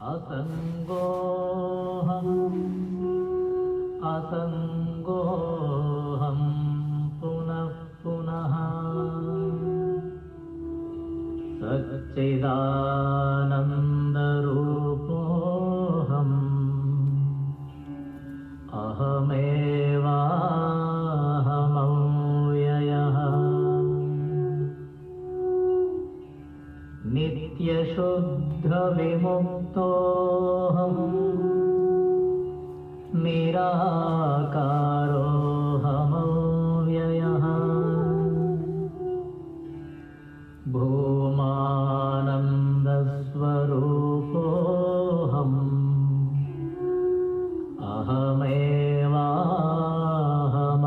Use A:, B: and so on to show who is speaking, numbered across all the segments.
A: असङ्गोऽहं पुनः पुनः सच्चिदानन्दरूपोऽहम् अहमेवाहमव्ययः नित्यशुद्धविमुक्तोऽहम् निराकारोऽहमव्ययः भूमानन्दस्वरूपोऽहम्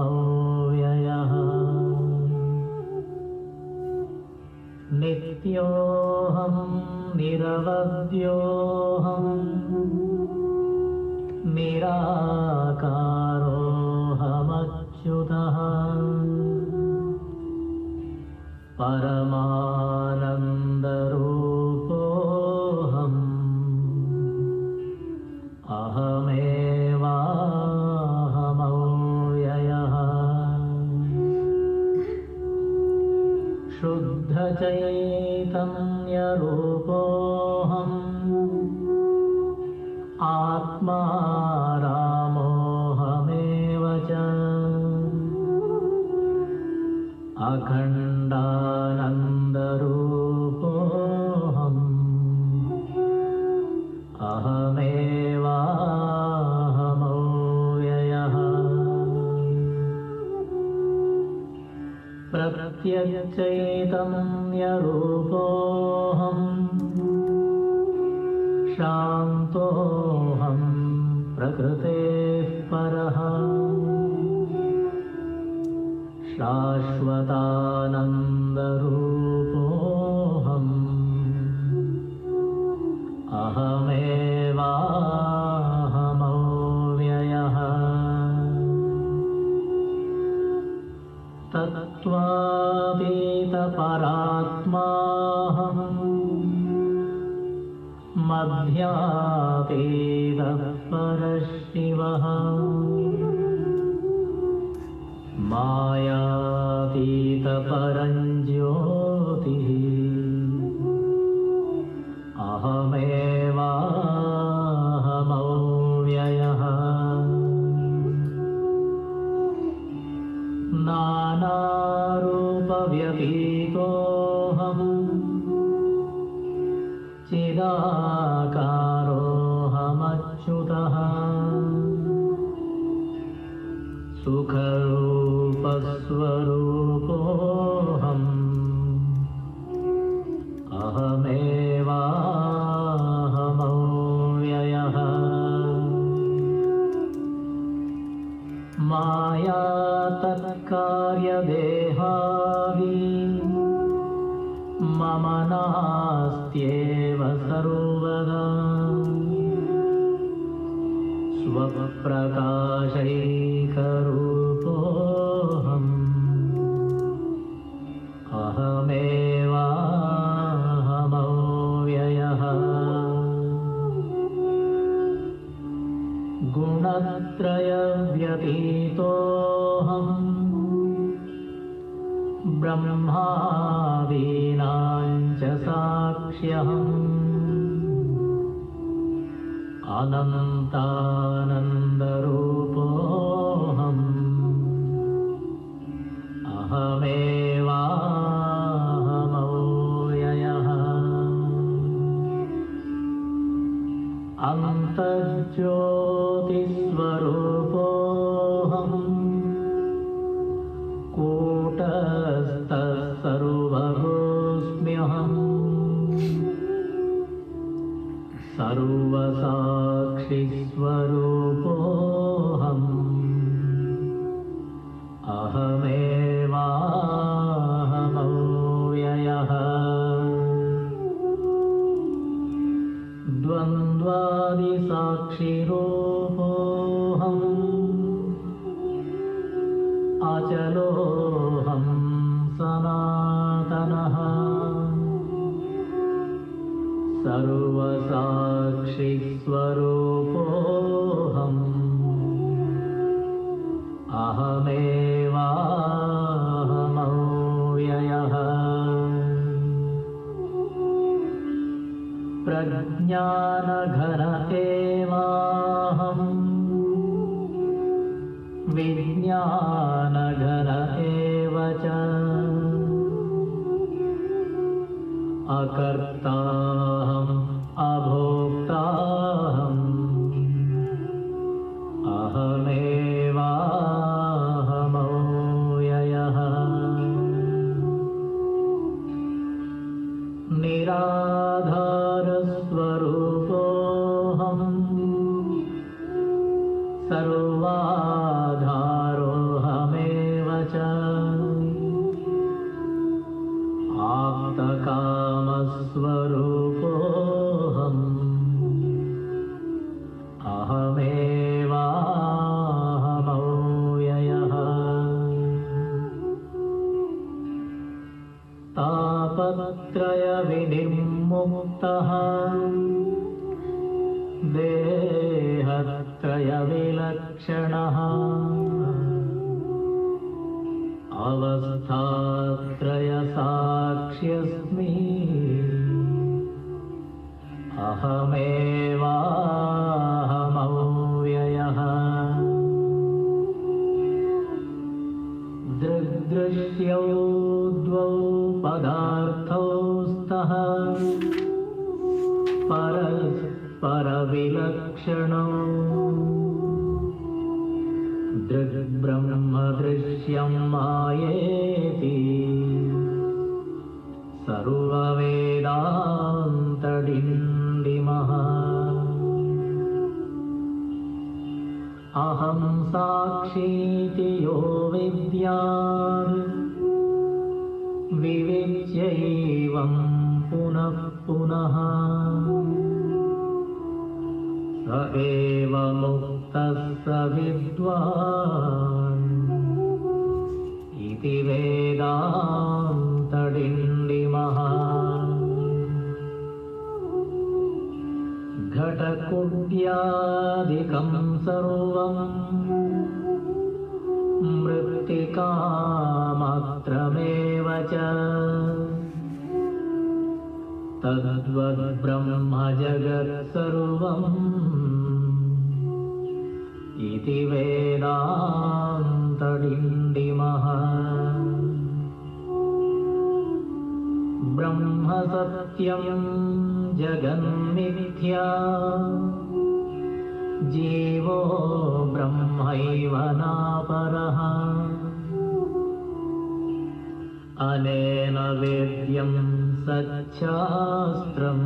A: अहमेवाहमव्ययः नित्योऽहं निरवद्योऽहम् निराकारोऽहमच्युतः परमानन्दरूपोऽहम् अहमेवाहमव्ययः शुद्धचैतन्यरूपोऽहम् आत्मा रामोऽहमेव च अखण्डानन्दरूपोऽहम् अहमेवाहमव्ययः प्रत्यक्षचैतन्यरूपोऽहम् शान्तोऽहं प्रकृतेः परः शाश्वतानन्दरूपोऽहम् अहमेवाहमव्ययः तत्त्वातीतपरात्माहम् मध्यातीतः परशिवः मायातीतपरञ्ज्योतिः अहमेवाहमव्ययः नानारूपव्यतीतोऽहम् चिदाकारोऽहमच्युतः सुखरूपस्वरूपोऽहम् अहमेवाहमव्ययः मायातत्कार्यदेहावी मम नास्त्येव सर्वदा स्वप्रकाशैकरूपोऽहम् अहमेवाहमव्ययः गुणत्रयव्यतीतोऽहम् ब्रह्मादीनां च साक्ष्यहम् अनन्तानन्दरूपोऽहम् अहमेवाहमव्ययः अन्तर्ज्योतिस्वरूपोऽहम् कूटस्थः सर्वभूस्म्यहम् सर्वसाक्षिस्वरूपोऽहम् अहमेवाहमव्ययः द्वन्द्वादिसाक्षिरूपोऽहम् अचलोऽहं सनातनः सर्वसाक्षि स्वरूपोऽहम् अहमेवाहमव्ययः प्रज्ञानघन एवाहम् विज्ञानघन एव च अकर्ताहम् अभोक्ताहम् अहमेवाहमव्ययः निराधारस्वरूपोऽहम् सर्वाधारोऽहमेव च आप्तकामस्वरूपोऽहम् अहमेवाहमव्ययः तापत्रयविनिर्मुक्तः देहत्रयविलक्षणः अवस्थात्रयसाक्ष्यस्मि अहमेवाहमव्ययः दृग्दृश्यौ द्वौ पदार्थौ स्तः परस्परविलक्षणौ दृग्ब्रह्मदृश्यं मायेति सर्ववेदान्तडिण्डिमः अहं साक्षीति यो विद्यात् विविच्यैवं पुनः पुनः स एव मुक्तः स विद्वान् इति वेदान्तडिण्डिमः घटकुड्यादिकं सर्वं मृत्तिकामात्रमेव च तद्वद्ब्रह्म जगत्सर्वम् इति वेदान्तडिण्डिमः ब्रह्म सत्यं जगन्मिथ्या जीवो ब्रह्मैव नापरः अनेन वेद्यं सच्छास्त्रम्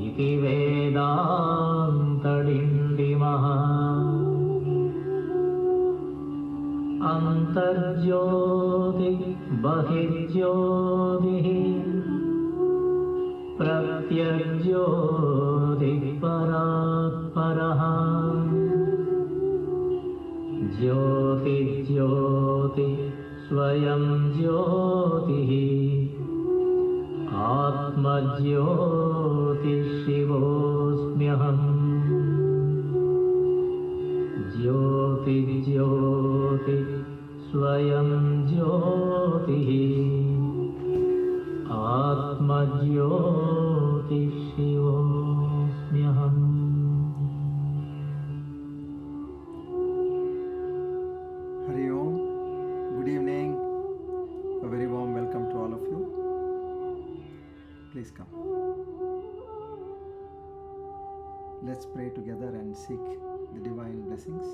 A: इति वेदान्तडिण्डिमः अन्तर्ज्योति बहिर्ज्योतिः प्रत्यग्ज्योतिः परात्परः ज्योतिज्योति स्वयं ज्योतिः आत्मज्योतिशिवोऽस्म्यहम् ज्योतिज्योति स्वयं ज्योतिः आत्मज्योतिशिवोऽस्म्यहम्.
B: Hari Om. Good evening. A very warm welcome to all of you. Please come. Let's pray together and seek the divine blessings.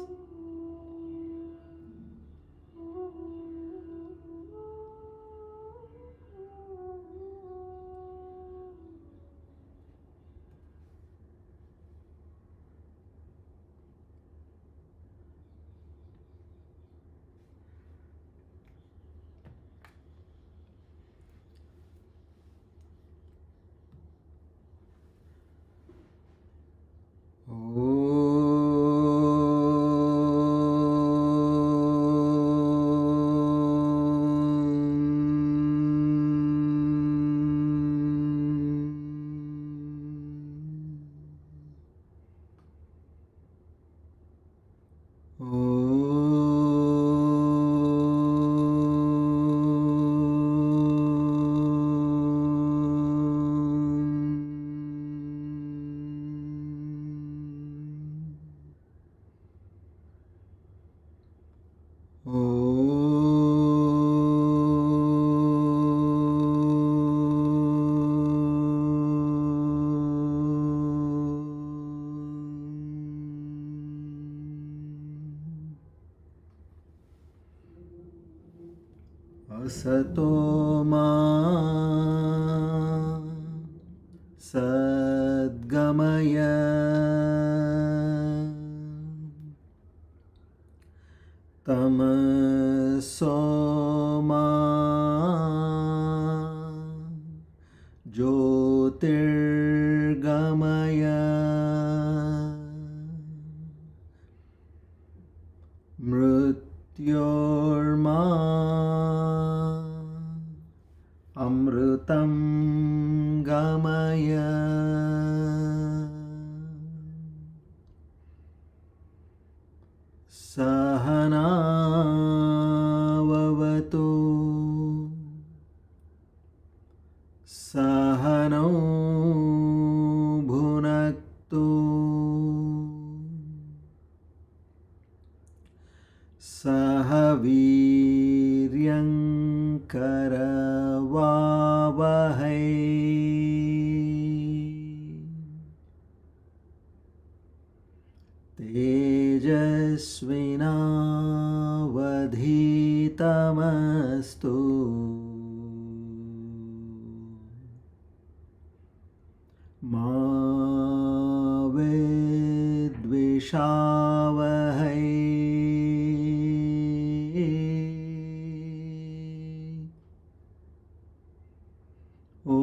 B: असतो मा सद्गमय तमसो मा ज्योतिर्गमय मृत्योर्मा अमृतं गमय सहनाववतु सहनौ भुनक्तु सह वीर्यङ्करवावहै तेजस्विनावधीतमस्तु मा विद्विषावहै ॐ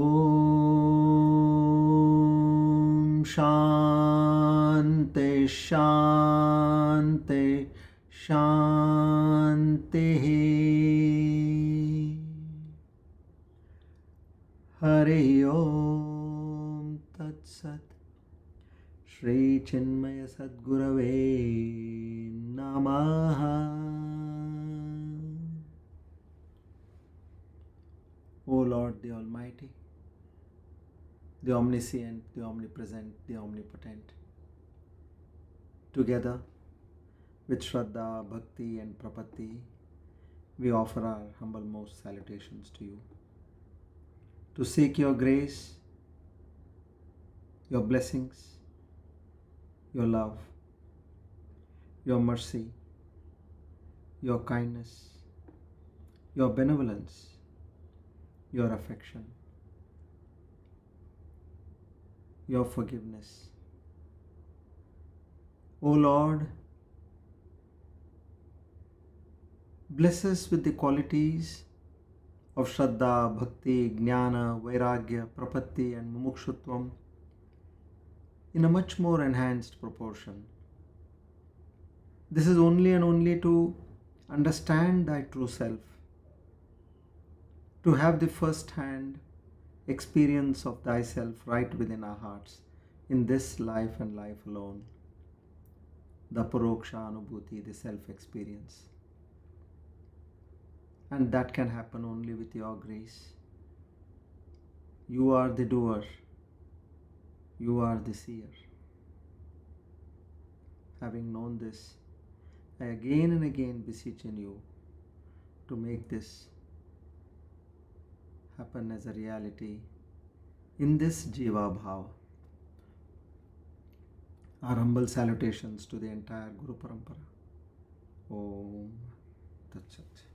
B: शान्ति शान्ति शान्तिः हरि ओम तत्सत् श्री चिन्मय सद्गुरवे नमः। O Lord, the Almighty, the Omniscient, the Omnipresent, the Omnipotent, together with Shraddha, Bhakti and Prapatti, we offer our humble most salutations to you, to seek your grace, your blessings, your love, your mercy, your kindness, your benevolence, your affection, your forgiveness. O Lord, bless us with the qualities of Shraddha, Bhakti, Jnana, Vairagya, Prapatti and Mumukshutvam in a much more enhanced proportion. This is only and only to understand thy true self, to have the first-hand experience of thyself right within our hearts in this life and life alone, the Aparoksha Anubhuthi, the self-experience. And that can happen only with your grace. You are the doer, you are the seer. Having known this, I again and again beseech in you to make this happen as a reality in this Jiva Bhava. Our humble salutations to the entire Guru Parampara. Om Tat Sat.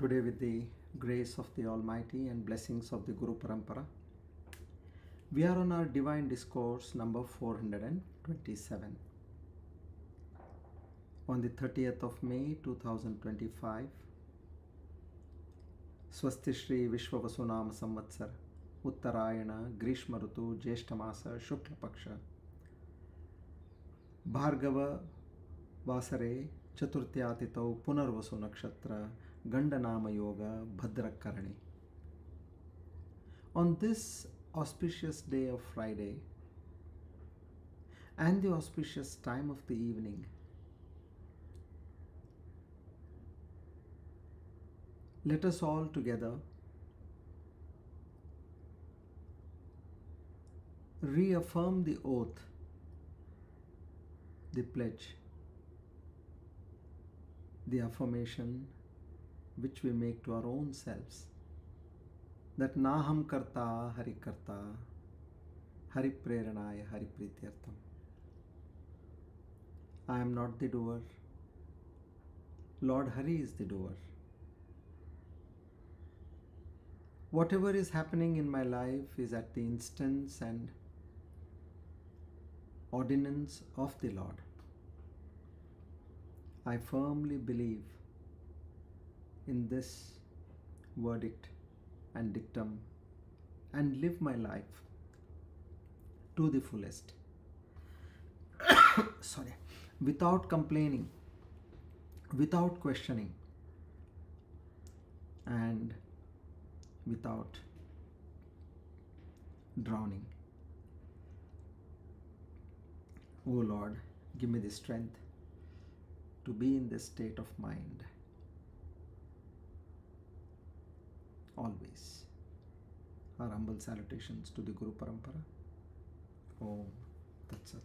B: Today, with the grace of the Almighty and blessings of the Guru Parampara, we are on our Divine Discourse number 427. On the 30th of May 2025, Swasti Shri Vishwavasunama Samvatsar, Uttarayana, Grishma Rutu, Jeshtamasa, Shukla Paksha, Bhargava Vasare, Chaturtyatitau, Punarvasu Nakshatra, Gandanama Yoga Bhadrakarani. On this auspicious day of Friday and the auspicious time of the evening, let us all together reaffirm the oath, the pledge, the affirmation which we make to our own selves, that Naham Karta Hari Karta Hari Preranaya Hari Prityartham. I am not the doer. Lord Hari is the doer. Whatever is happening in my life is at the instance and ordinance of the Lord. I firmly believe in this verdict and dictum and live my life to the fullest. Sorry. Without complaining, without questioning, and without drowning. O Lord, give me the strength to be in this state of mind always. Our humble salutations to the Guru Parampara. Om Tat Sat.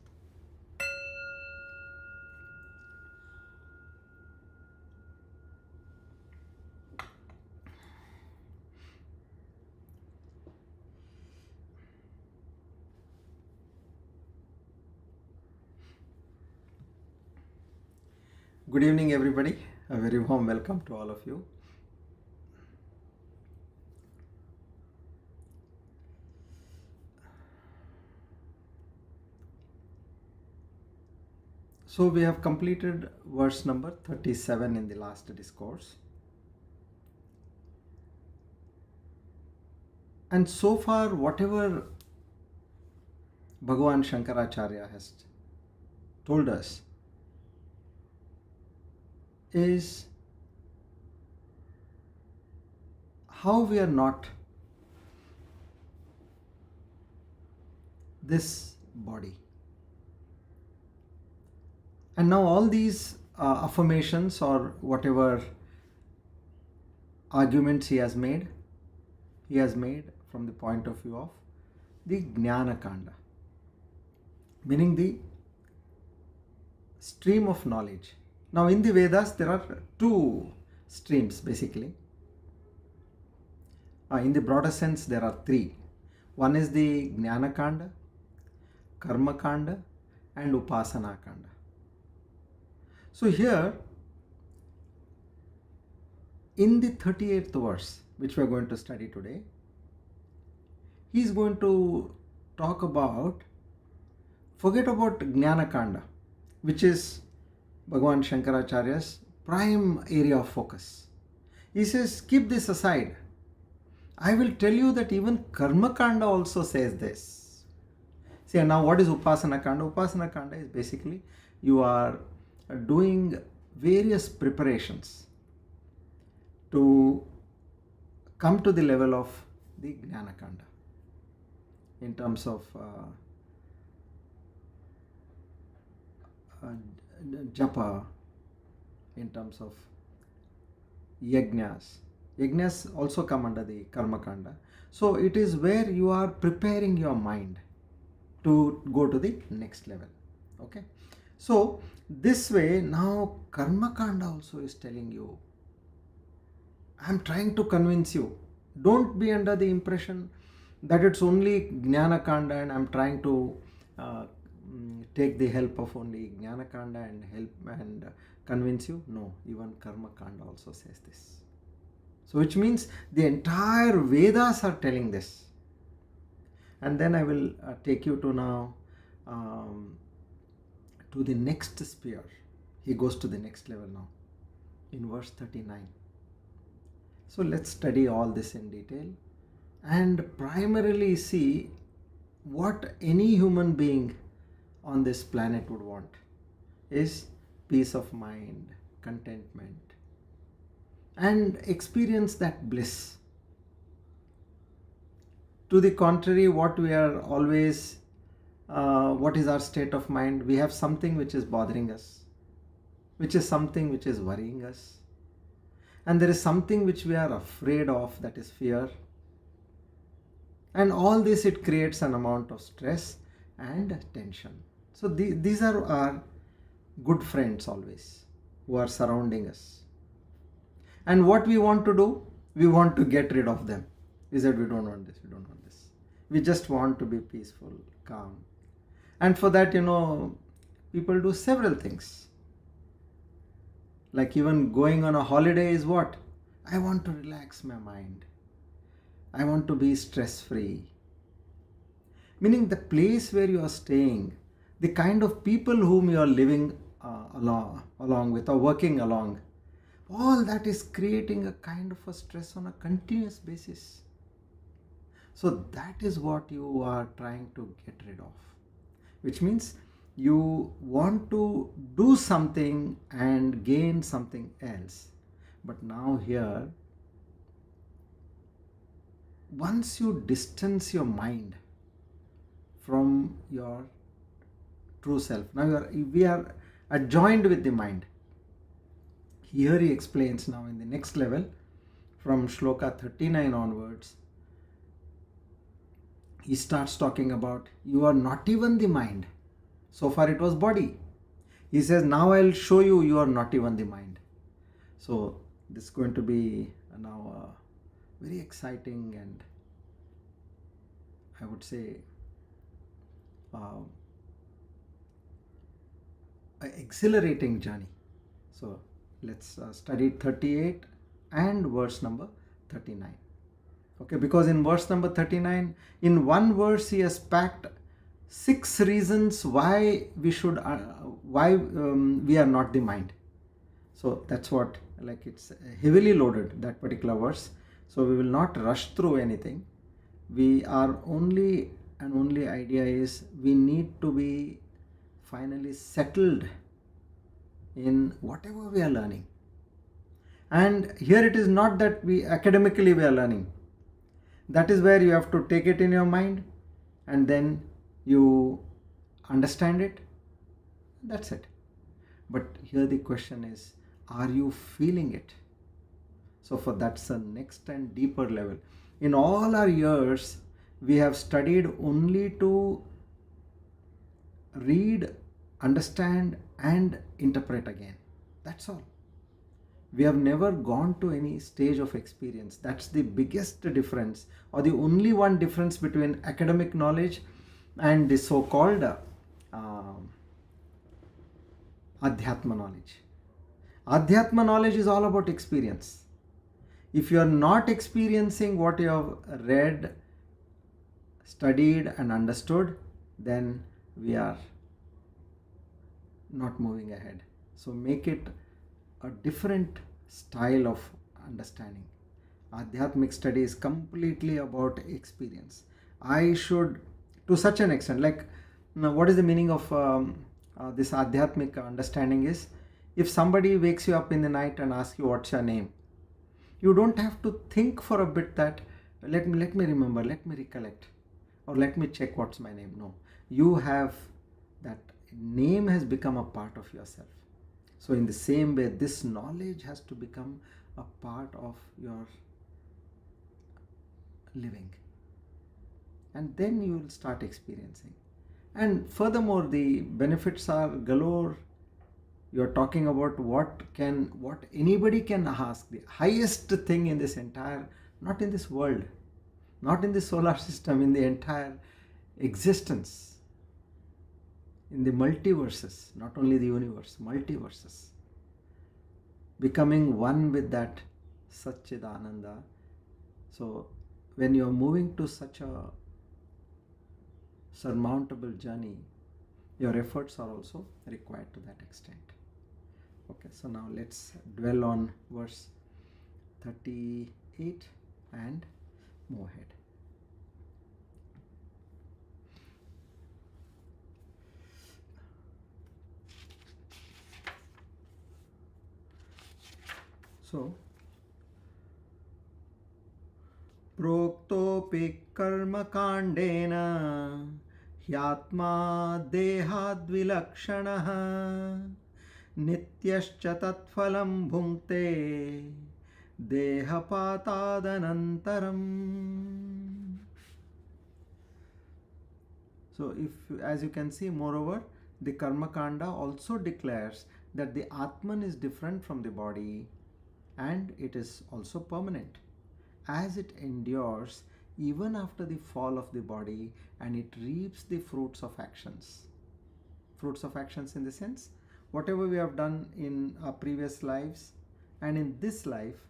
B: Good evening, everybody. A very warm welcome to all of you. So we have completed verse number 37 in the last discourse. And so far, whatever Bhagavan Shankaracharya has told us is how we are not this body. And now all these affirmations or whatever arguments he has made from the point of view of the Jnana Kanda, meaning the stream of knowledge. Now in the Vedas there are two streams basically. In the broader sense there are three. One is the Jnana Kanda, Karma Kanda and Upasana Kanda. So here in the 38th verse, which we are going to study today, he is going to talk about, forget about Jnana Kanda, which is Bhagavan Shankaracharya's prime area of focus. He says, keep this aside. I will tell you that even Karma Kanda also says this. See, now what is Upasana Kanda? Upasana Kanda is basically you are doing various preparations to come to the level of the Jnana Kanda in terms of japa, in terms of yajnas. Yajnas also come under the Karma Kanda. So it is where you are preparing your mind to go to the next level. Okay. So this way now Karma Kanda also is telling you, I am trying to convince you. Don't be under the impression that it's only Jnana Kanda and I am trying to take the help of only Jnana Kanda and help and convince you. No, even Karma Kanda also says this. So which means the entire Vedas are telling this. And then I will take you to now to the next sphere. He goes to the next level now in verse 39. So let's study all this in detail and primarily see what any human being on this planet would want is peace of mind, contentment, and experience that bliss. To the contrary, what we are always, what is our state of mind? We have something which is bothering us, which is something which is worrying us. And there is something which we are afraid of, that is fear. And all this, it creates an amount of stress and tension. So these are our good friends always, who are surrounding us. And what we want to do, we want to get rid of them. We said, we don't want this, we don't want this. We just want to be peaceful, calm. And for that, people do several things. Like even going on a holiday is what? I want to relax my mind. I want to be stress-free. Meaning the place where you are staying, the kind of people whom you are living along with or working along, all that is creating a kind of a stress on a continuous basis. So that is what you are trying to get rid of. Which means you want to do something and gain something else. But now here, once you distance your mind from your true self, now we are adjoined with the mind. Here he explains now in the next level, from shloka 39 onwards, he starts talking about you are not even the mind. So far it was body. He says, now I'll show you, you are not even the mind. So this is going to be now very exciting and I would say an exhilarating journey. So let's study 38 and verse number 39. Okay, because in verse number 39, in one verse he has packed 6 reasons why we should, we are not the mind. So that's what, like it's heavily loaded, that particular verse. So we will not rush through anything. We are only idea is we need to be finally settled in whatever we are learning. And here it is not that we academically we are learning. That is where you have to take it in your mind and then you understand it. That's it. But here the question is, are you feeling it? So for that's the next and deeper level. In all our years, we have studied only to read, understand and interpret again. That's all. We have never gone to any stage of experience. That's the biggest difference, or the only one difference between academic knowledge and the so-called Adhyatma knowledge. Adhyatma knowledge is all about experience. If you are not experiencing what you have read, studied and understood, then we are not moving ahead. So make it a different style of understanding. Adhyatmic study is completely about experience. I should, to such an extent, like, now what is the meaning of this Adhyatmic understanding is, if somebody wakes you up in the night and asks you what's your name, you don't have to think for a bit that let me remember, let me recollect, or let me check what's my name. No, you have that name has become a part of yourself. So in the same way, this knowledge has to become a part of your living. And then you will start experiencing. And furthermore, the benefits are galore. You are talking about what anybody can ask. The highest thing in this entire, not in this world, not in the solar system, in the entire existence, in the multiverses, not only the universe, multiverses. Becoming one with that Satchidananda. So when you are moving to such a surmountable journey, your efforts are also required to that extent. Okay, so now let's dwell on verse 38 and move ahead. So प्रोक्तोऽपि कर्मकाण्डेन ह्यात्मा देहाद्विलक्षणः नित्यश्च तत्फलं भुङ्क्ते देहपातादनन्तरम्. So as you can see, moreover, the Karma Kanda also declares that the Atman is different from the body and it is also permanent, as it endures even after the fall of the body and it reaps the fruits of actions. Fruits of actions in the sense, whatever we have done in our previous lives and in this life,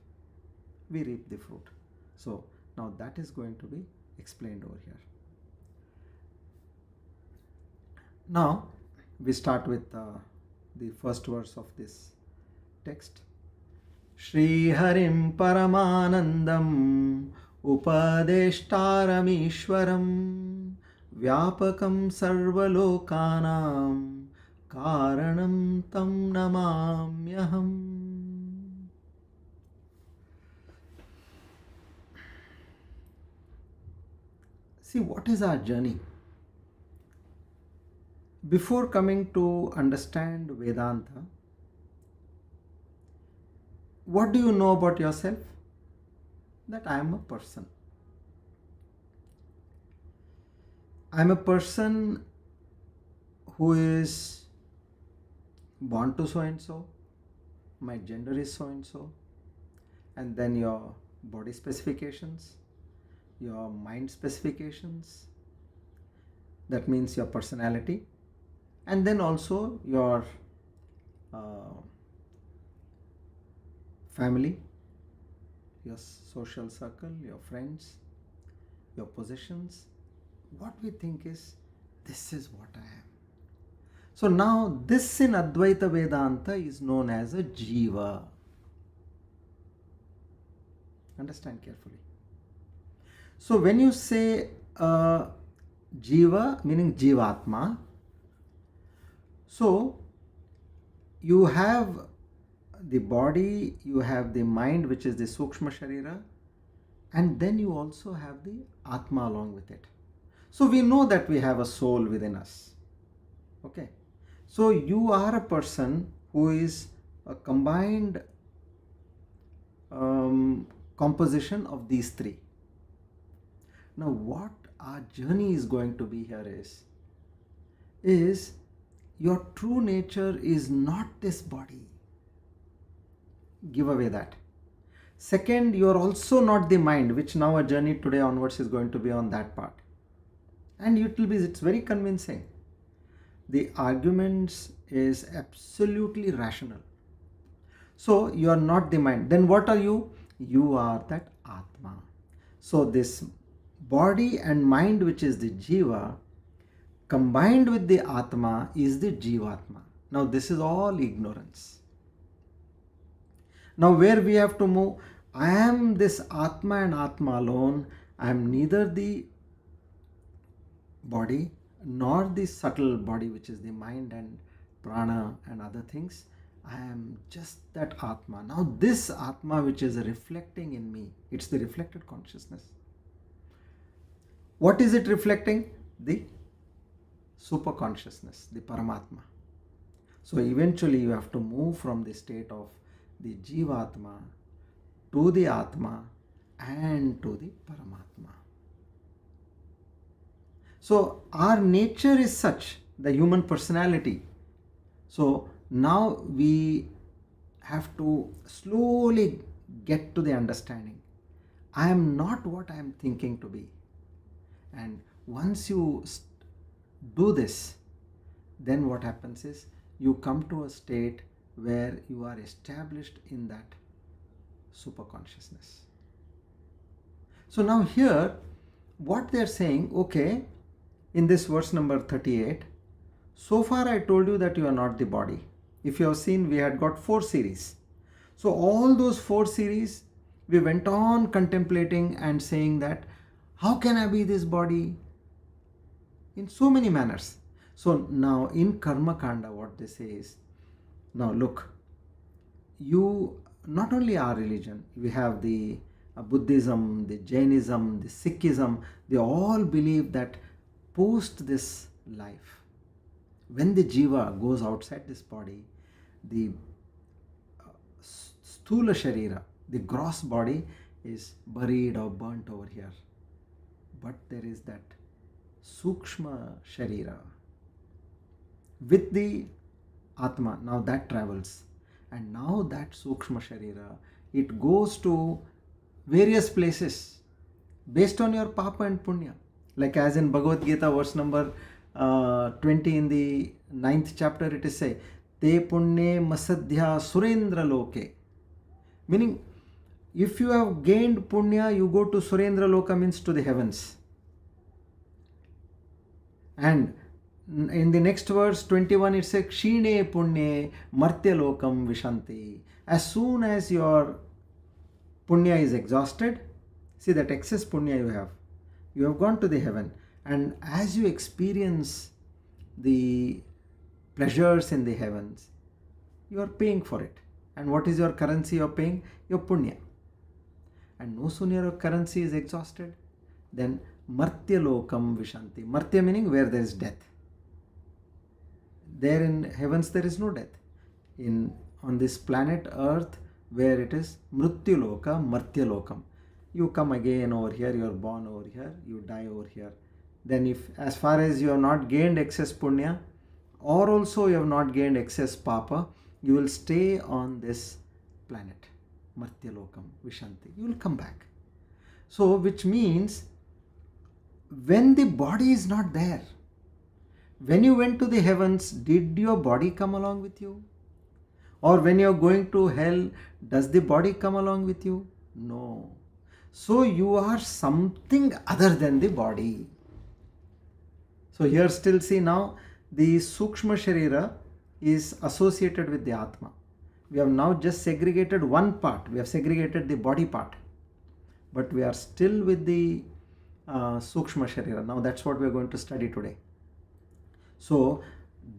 B: we reap the fruit. So now that is going to be explained over here. Now we start with the first verse of this text. Shri Harim Paramanandam Upadeshtaramishwaram Vyapakam Sarvalokanam Karanam Tam Namamyaham. See, what is our journey? Before coming to understand Vedanta, what do you know about yourself? That I am a person. I am a person who is born to so and so, my gender is so and so, and then your body specifications, your mind specifications, that means your personality, and then also your family, your social circle, your friends, your possessions. What we think is, this is what I am. So now this in Advaita Vedanta is known as a Jiva. Understand carefully. So when you say Jiva, meaning Jivatma, so you have the body, you have the mind, which is the Sukshma Sharira, and then you also have the Atma along with it. So we know that we have a soul within us. Okay. So you are a person who is a combined composition of these three. Now what our journey is going to be here is your true nature is not this body. Give away that. Second, you are also not the mind, which now a journey today onwards is going to be on that part. And it's very convincing. The arguments is absolutely rational. So you are not the mind. Then what are you? You are that Atma. So this body and mind, which is the Jiva, combined with the Atma is the Jivatma. Now this is all ignorance. Now where we have to move, I am this Atma and Atma alone. I am neither the body nor the subtle body, which is the mind and prana and other things. I am just that Atma. Now this Atma, which is reflecting in me, it's the reflected consciousness. What is it reflecting? The super consciousness, the Paramatma. So eventually you have to move from the state of the Jivatma to the Atma and to the Paramatma. So our nature is such, the human personality. So now we have to slowly get to the understanding. I am not what I am thinking to be. And once you do this, then what happens is you come to a state where you are established in that super consciousness. So now here, what they are saying, okay, in this verse number 38, so far I told you that you are not the body. If you have seen, we had got 4 series. So all those 4 series, we went on contemplating and saying that, how can I be this body? In so many manners. So now in Karma Kanda, what they say is, now look, you, not only our religion, we have the Buddhism, the Jainism, the Sikhism, they all believe that post this life, when the jiva goes outside this body, the sthula sharira, the gross body, is buried or burnt over here. But there is that sukshma sharira with the atma. Now that travels, and now that sukshma sharira, it goes to various places based on your papa and punya. Like as in Bhagavad Gita, verse number 20 in the 9th chapter, it is say, Te punne masadhya surendra loke. Meaning, if you have gained punya, you go to surendra loka, means to the heavens. And in the next verse 21, it says, Kshine punye martya lokam vishanti. As soon as your punya is exhausted, see that excess punya you have gone to the heaven. And as you experience the pleasures in the heavens, you are paying for it. And what is your currency you are paying? Your punya. And no sooner your currency is exhausted, then martya lokam vishanti. Martya meaning where there is death. There in heavens there is no death. On this planet earth, where it is mrityu loka, martya lokam. You come again over here, you are born over here, you die over here. Then if as far as you have not gained excess punya, or also you have not gained excess papa, you will stay on this planet, martya lokam vishanti. You will come back. So which means when the body is not there, when you went to the heavens, did your body come along with you? Or when you are going to hell, does the body come along with you? No. So you are something other than the body. So here still see now the sukshma sharira is associated with the atma. We have now just segregated one part. We have segregated the body part. But we are still with the sukshma sharira. Now that's what we are going to study today. So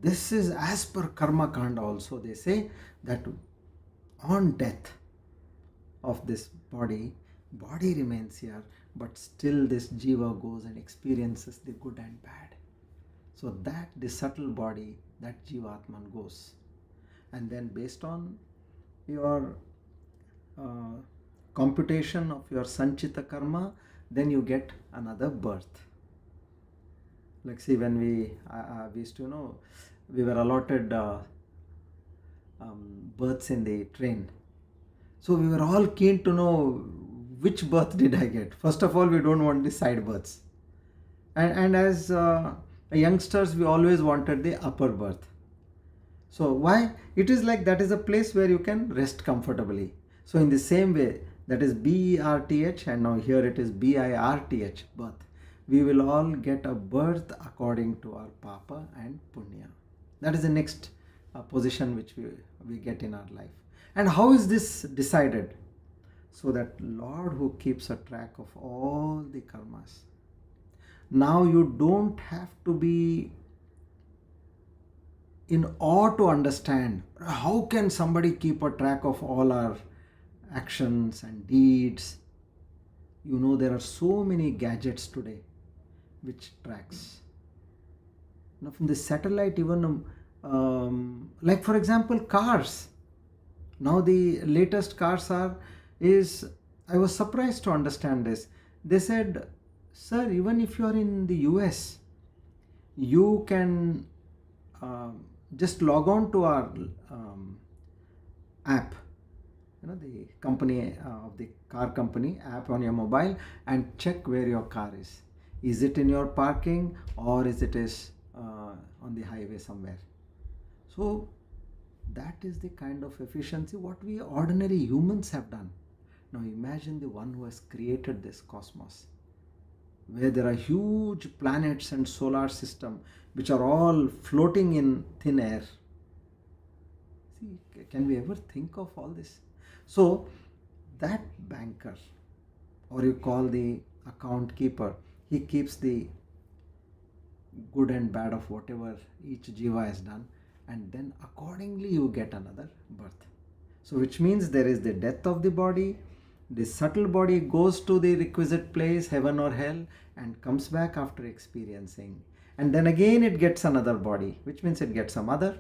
B: this is as per karma kanda also. They say that on death of this body remains here, but still this jiva goes and experiences the good and bad. So that the subtle body, that jiva atman goes. And then based on your computation of your sanchita karma, then you get another birth. Like see, when we used to know, we were allotted births in the train. So we were all keen to know which birth did I get. First of all, we don't want the side births. And as youngsters, we always wanted the upper berth. So why? It is like that is a place where you can rest comfortably. So in the same way, that is BERTH, and now here it is BIRTH, birth. We will all get a birth according to our papa and punya. That is the next position which we get in our life. And how is this decided? So that Lord who keeps a track of all the karmas. Now you don't have to be in awe to understand how can somebody keep a track of all our actions and deeds. You know, there are so many gadgets today which tracks. Now from the satellite, even like for example cars. Now the latest cars I was surprised to understand this. They said, sir, even if you are in the US, you can just log on to our app, the company of the car company app on your mobile, and check where your car is. Is it in your parking, or is it on the highway somewhere? So that is the kind of efficiency what we ordinary humans have done. Now imagine the one who has created this cosmos, where there are huge planets and solar system which are all floating in thin air. See, can we ever think of all this? So that banker, or you call the account keeper, he keeps the good and bad of whatever each jiva has done, and then accordingly you get another birth. So which means there is the death of the body, The subtle body goes to the requisite place, heaven or hell, and comes back after experiencing. And then again it gets another body, which means it gets a mother,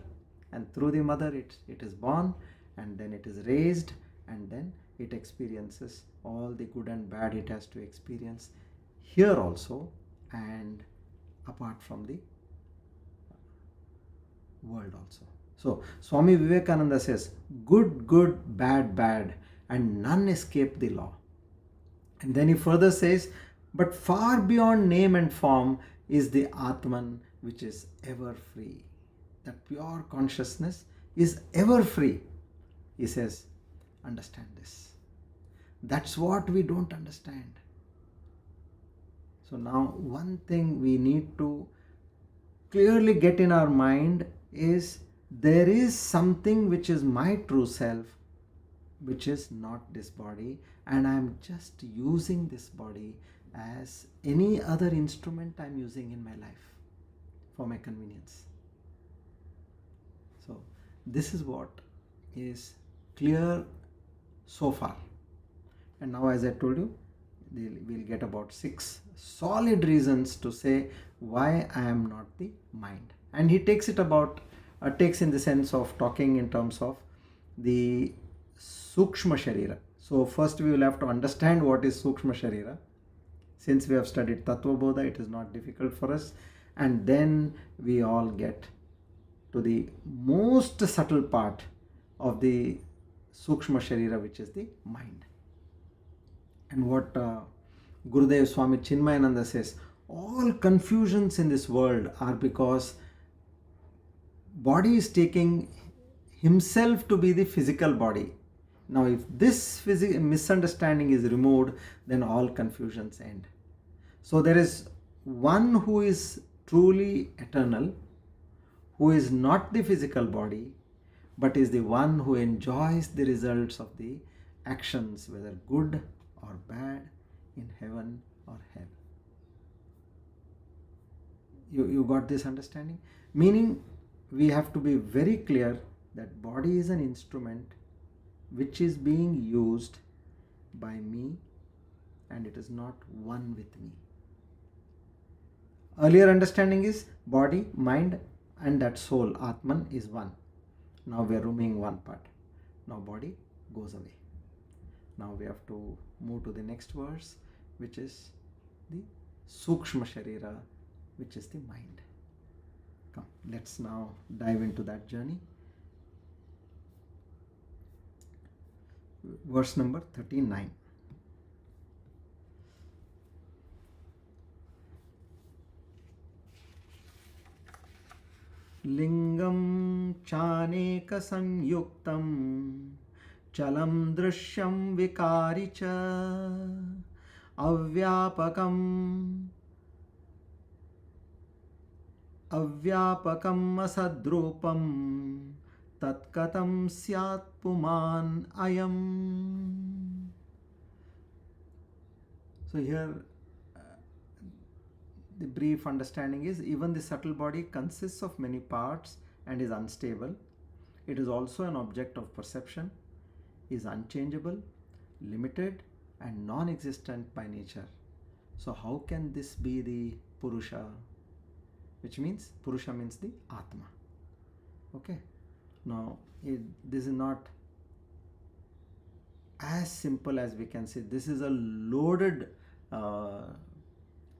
B: and through the mother it is born, and then it is raised, and then it experiences all the good and bad it has to experience here also and apart from the world also. So Swami Vivekananda says, good, good, bad, bad, and none escape the law. And then he further says, but far beyond name and form is the Atman which is ever free. That pure consciousness is ever free. He says, understand this. That's what we don't understand. So now one thing we need to clearly get in our mind is there is something which is my true self, which is not this body, and I am just using this body as any other instrument I am using in my life for my convenience. So this is what is clear so far. And now, as I told you, we'll get about 6 solid reasons to say why I am not the mind. And he takes it about, takes in the sense of talking in terms of the Sukshma Sharira. So first we will have to understand what is Sukshma Sharira. Since we have studied Tattva Bodha, it is not difficult for us. And then we all get to the most subtle part of the Sukshma Sharira, which is the mind. And what Gurudev Swami Chinmayananda says, all confusions in this world are because body is taking himself to be the physical body. Now if this misunderstanding is removed, then all confusions end. So there is one who is truly eternal, who is not the physical body, but is the one who enjoys the results of the actions, whether good or bad, in heaven or hell. You got this understanding? Meaning we have to be very clear that body is an instrument which is being used by me, and it is not one with me. Earlier understanding is body, mind, and that soul, Atman, is one. Now we are removing one part. Now body goes away. Now we have to move to the next verse, which is the Sukshma Sharira, which is the mind. Come, let's now dive into that journey. Verse number 39. Lingam chaneka sanyuktam chalam drishyam vikaricha avyapakam asadrupam tat katham syad puman ayam. So here the brief understanding is, even the subtle body consists of many parts and is unstable. It is also an object of perception, is unchangeable, limited, and non-existent by nature. So how can this be the Purusha? Which means, Purusha means the Atma. Okay. Now, this is not as simple as we can say. This is a loaded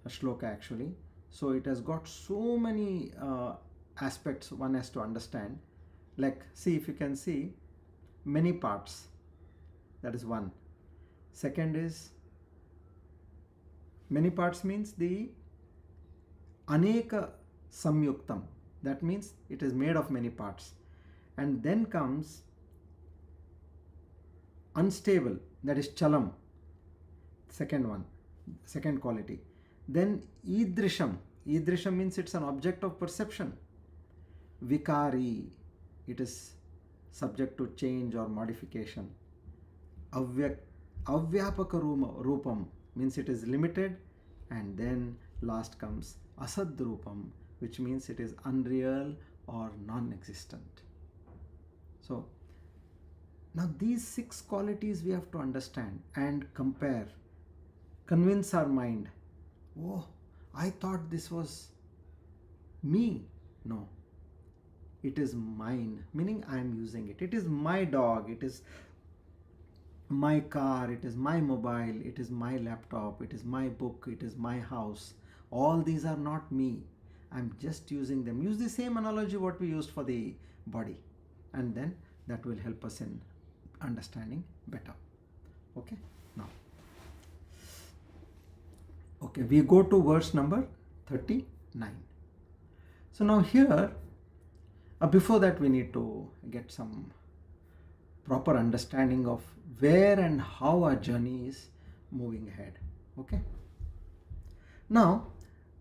B: shloka actually. So it has got so many aspects one has to understand. Like, see, if you can see, many parts. That is one. Second is, many parts means the aneka samyuktam. That means it is made of many parts. And then comes unstable, that is chalam. Second one, second quality. Then idrisham. Idrisham means it's an object of perception. Vikari, it is subject to change or modification. Avyapaka rupam means it is limited. And then last comes asadrupam, which means it is unreal or non-existent. So Now these 6 qualities we have to understand and compare, convince our mind, oh, I thought this was me. No, it is mine, meaning I am using it. It is my dog, it is my car, it is my mobile, it is my laptop, it is my book, it is my house. All these are not me. I'm just using them. Use the same analogy what we used for the body, and then that will help us in understanding better. Okay, now, okay, we go to verse number 39. So now here, before that we need to get some proper understanding of where and how our journey is moving ahead. Okay, now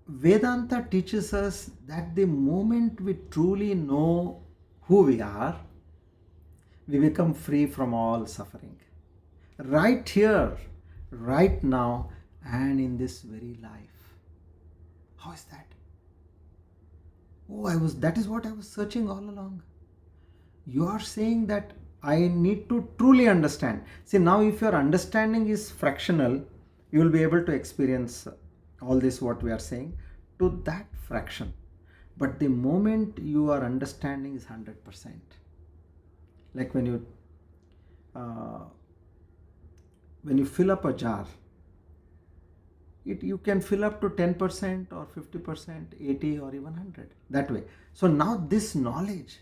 B: Vedanta teaches us that the moment we truly know who we are, we become free from all suffering. Right here, right now, and in this very life. How is that? Oh, that is what I was searching all along. You are saying that I need to truly understand. See, now if your understanding is fractional, you will be able to experience all this what we are saying to that fraction. But the moment you are understanding is 100%. Like when you fill up a jar, you can fill up to 10% or 50%, 80 or even 100, that way. So now this knowledge,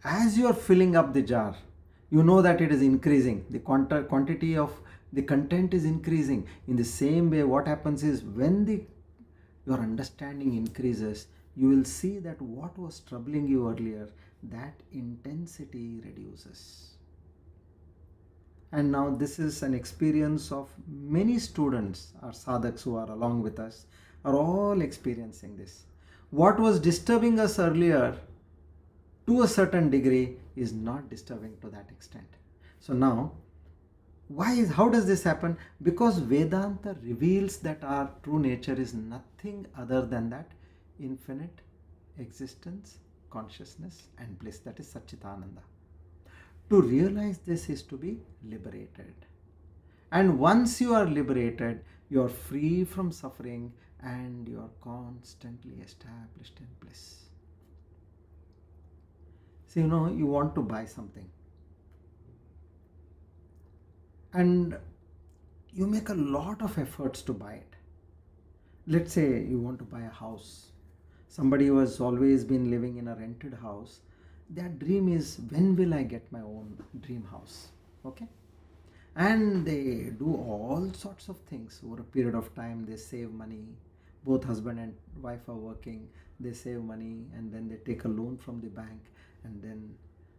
B: as you are filling up the jar, you know that it is increasing. The quantity of the content is increasing. In the same way, what happens is when your understanding increases, you will see that what was troubling you earlier, that intensity reduces. And now this is an experience of many students or sadhaks who are along with us are all experiencing this. What was disturbing us earlier to a certain degree is not disturbing to that extent. So now, how does this happen? Because Vedanta reveals that our true nature is nothing other than that infinite existence, consciousness and bliss, that is Satchitananda. To realize this is to be liberated. And once you are liberated, you are free from suffering and you are constantly established in bliss. So, you want to buy something and you make a lot of efforts to buy it. Let's say you want to buy a house. Somebody who has always been living in a rented house, their dream is, when will I get my own dream house? Okay? And they do all sorts of things. Over a period of time, they save money. Both husband and wife are working. They save money and then they take a loan from the bank and then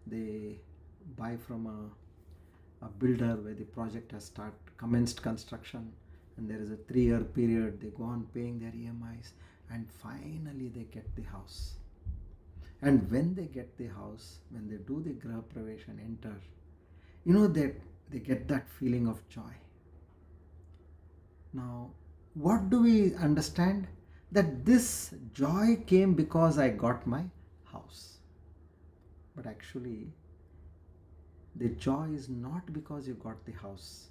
B: they buy from a builder where the project has commenced construction, and there is a 3-year period. They go on paying their EMIs and finally they get the house. And when they get the house, when they do the Graha Pravesh and enter, they get that feeling of joy. Now, what do we understand? That this joy came because I got my house. But actually, the joy is not because you got the house.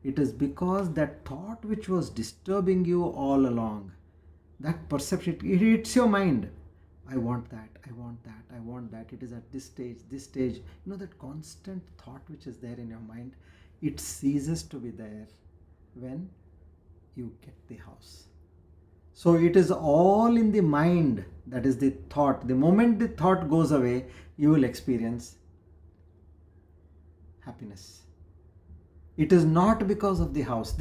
B: It is because that thought which was disturbing you all along, that perception, it hits your mind. I want that, I want that, I want that. It is at this stage. That constant thought which is there in your mind, it ceases to be there when you get the house. So it is all in the mind, that is the thought. The moment the thought goes away, you will experience happiness. It is not because of the house.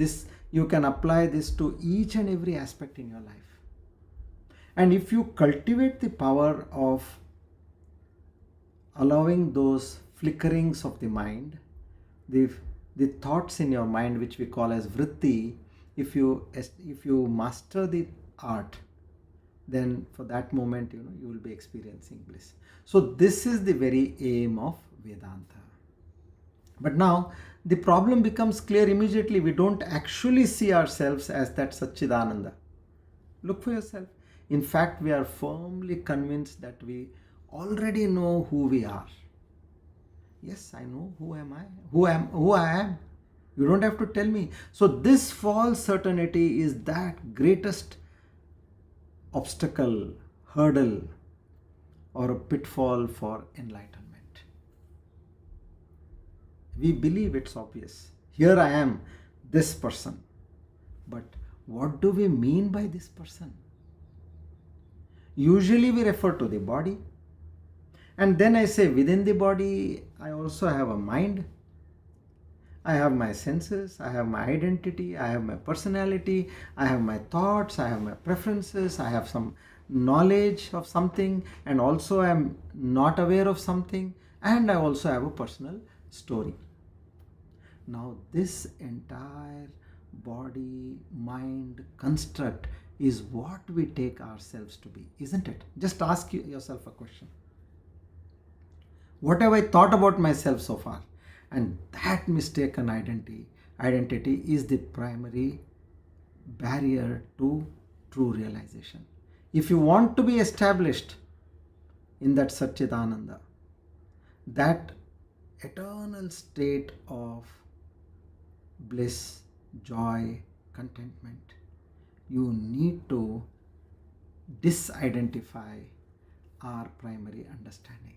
B: You can apply this to each and every aspect in your life. And if you cultivate the power of allowing those flickerings of the mind, the thoughts in your mind which we call as vritti, if you master the art, then for that moment you will be experiencing bliss. So this is the very aim of Vedanta. But now the problem becomes clear immediately. We don't actually see ourselves as that Satchidananda. Look for yourself. In fact, we are firmly convinced that we already know who we are. Yes, I know who am I, who I am. You don't have to tell me. So this false certainty is that greatest obstacle, hurdle, or a pitfall for enlightenment. We believe it's obvious. Here I am, this person. But what do we mean by this person? Usually we refer to the body. And then I say within the body, I also have a mind. I have my senses, I have my identity, I have my personality, I have my thoughts, I have my preferences, I have some knowledge of something, and also I am not aware of something, and I also have a personal story. Now this entire body mind construct is what we take ourselves to be, isn't it? Just ask yourself a question. What have I thought about myself so far? And that mistaken identity is the primary barrier to true realization. If you want to be established in that Satchidananda, that eternal state of bliss, joy, contentment, you need to disidentify our primary understanding.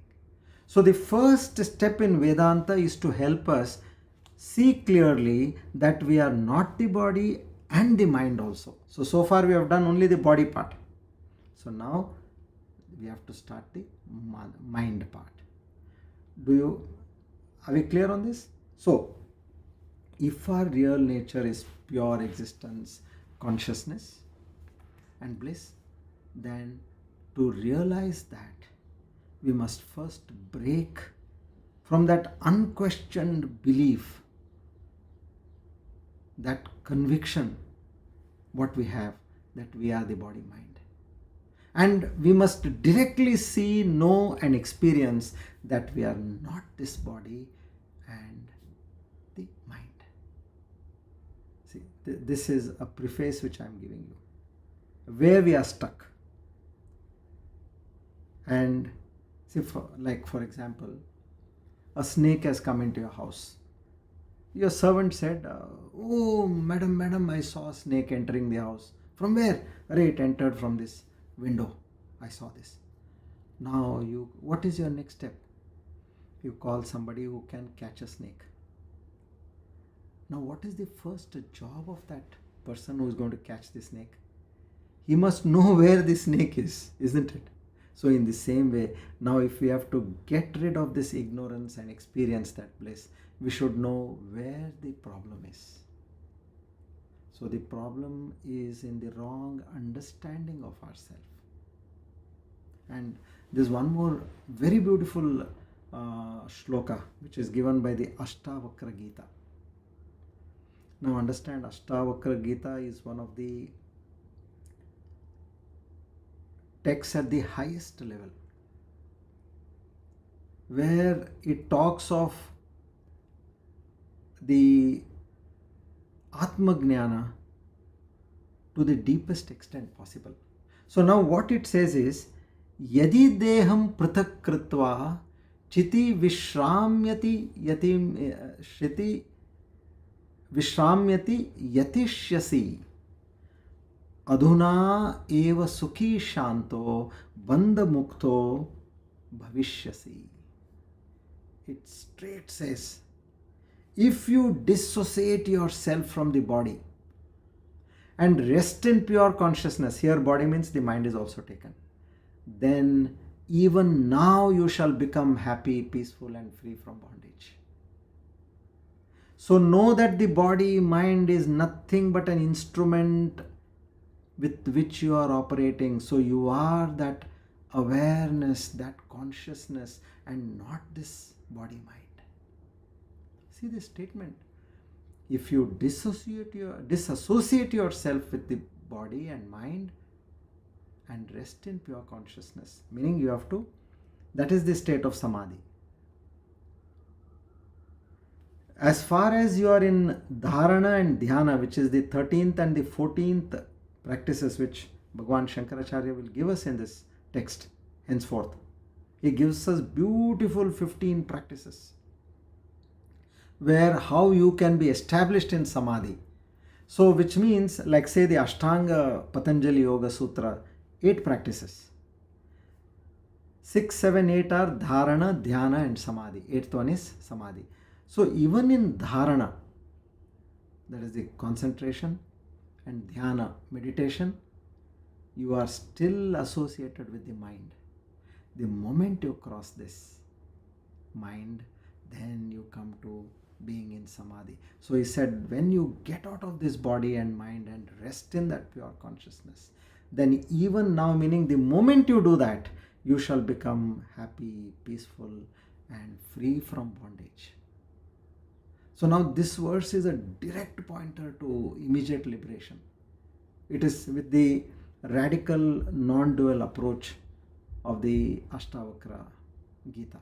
B: So the first step in Vedanta is to help us see clearly that we are not the body and the mind also. So far we have done only the body part. So now we have to start the mind part. Are we clear on this? So if our real nature is pure existence, consciousness and bliss, then to realize that, we must first break from that unquestioned belief, that conviction, what we have, that we are the body mind. And we must directly see, know and experience that we are not this body and the mind. See, this is a preface which I am giving you, where we are stuck. And see, for example, a snake has come into your house. Your servant said, oh, madam, I saw a snake entering the house. From where? It entered from this window. I saw this. Now, what is your next step? You call somebody who can catch a snake. Now, what is the first job of that person who is going to catch the snake? He must know where the snake is, isn't it? So in the same way, now if we have to get rid of this ignorance and experience that bliss, we should know where the problem is. So the problem is in the wrong understanding of ourselves. And there's one more very beautiful shloka which is given by the Ashtavakra Gita. Now understand, Ashtavakra Gita is one of the texts at the highest level, where it talks of the Atma Jnana to the deepest extent possible. So now what it says is, Yadi deham prathak kritva chiti vishramyati yatishyasi adhuna eva sukhi shanto bandha mukto bhavishyasi. It straight says, if you dissociate yourself from the body and rest in pure consciousness, here body means the mind is also taken, then even now you shall become happy, peaceful and free from bondage. So know that the body, mind is nothing but an instrument with which you are operating. So you are that awareness, that consciousness, and not this body mind. See this statement. If you disassociate yourself with the body and mind and rest in pure consciousness, meaning you have to, that is the state of samadhi. As far as you are in dharana and dhyana, which is the 13th and the 14th practices which Bhagavan Shankaracharya will give us in this text henceforth. He gives us beautiful 15 practices. where how you can be established in samadhi. So which means, like say the Ashtanga Patanjali Yoga Sutra, 8 practices. 6, 7, 8 are dharana, dhyana and samadhi. 8th one is samadhi. So even in dharana, that is the concentration, and dhyana, meditation, you are still associated with the mind. The moment you cross this mind, then you come to being in samadhi. So he said, when you get out of this body and mind and rest in that pure consciousness, then even now, meaning the moment you do that, you shall become happy, peaceful and free from bondage. So now this verse is a direct pointer to immediate liberation. It is with the radical non-dual approach of the Ashtavakra Gita.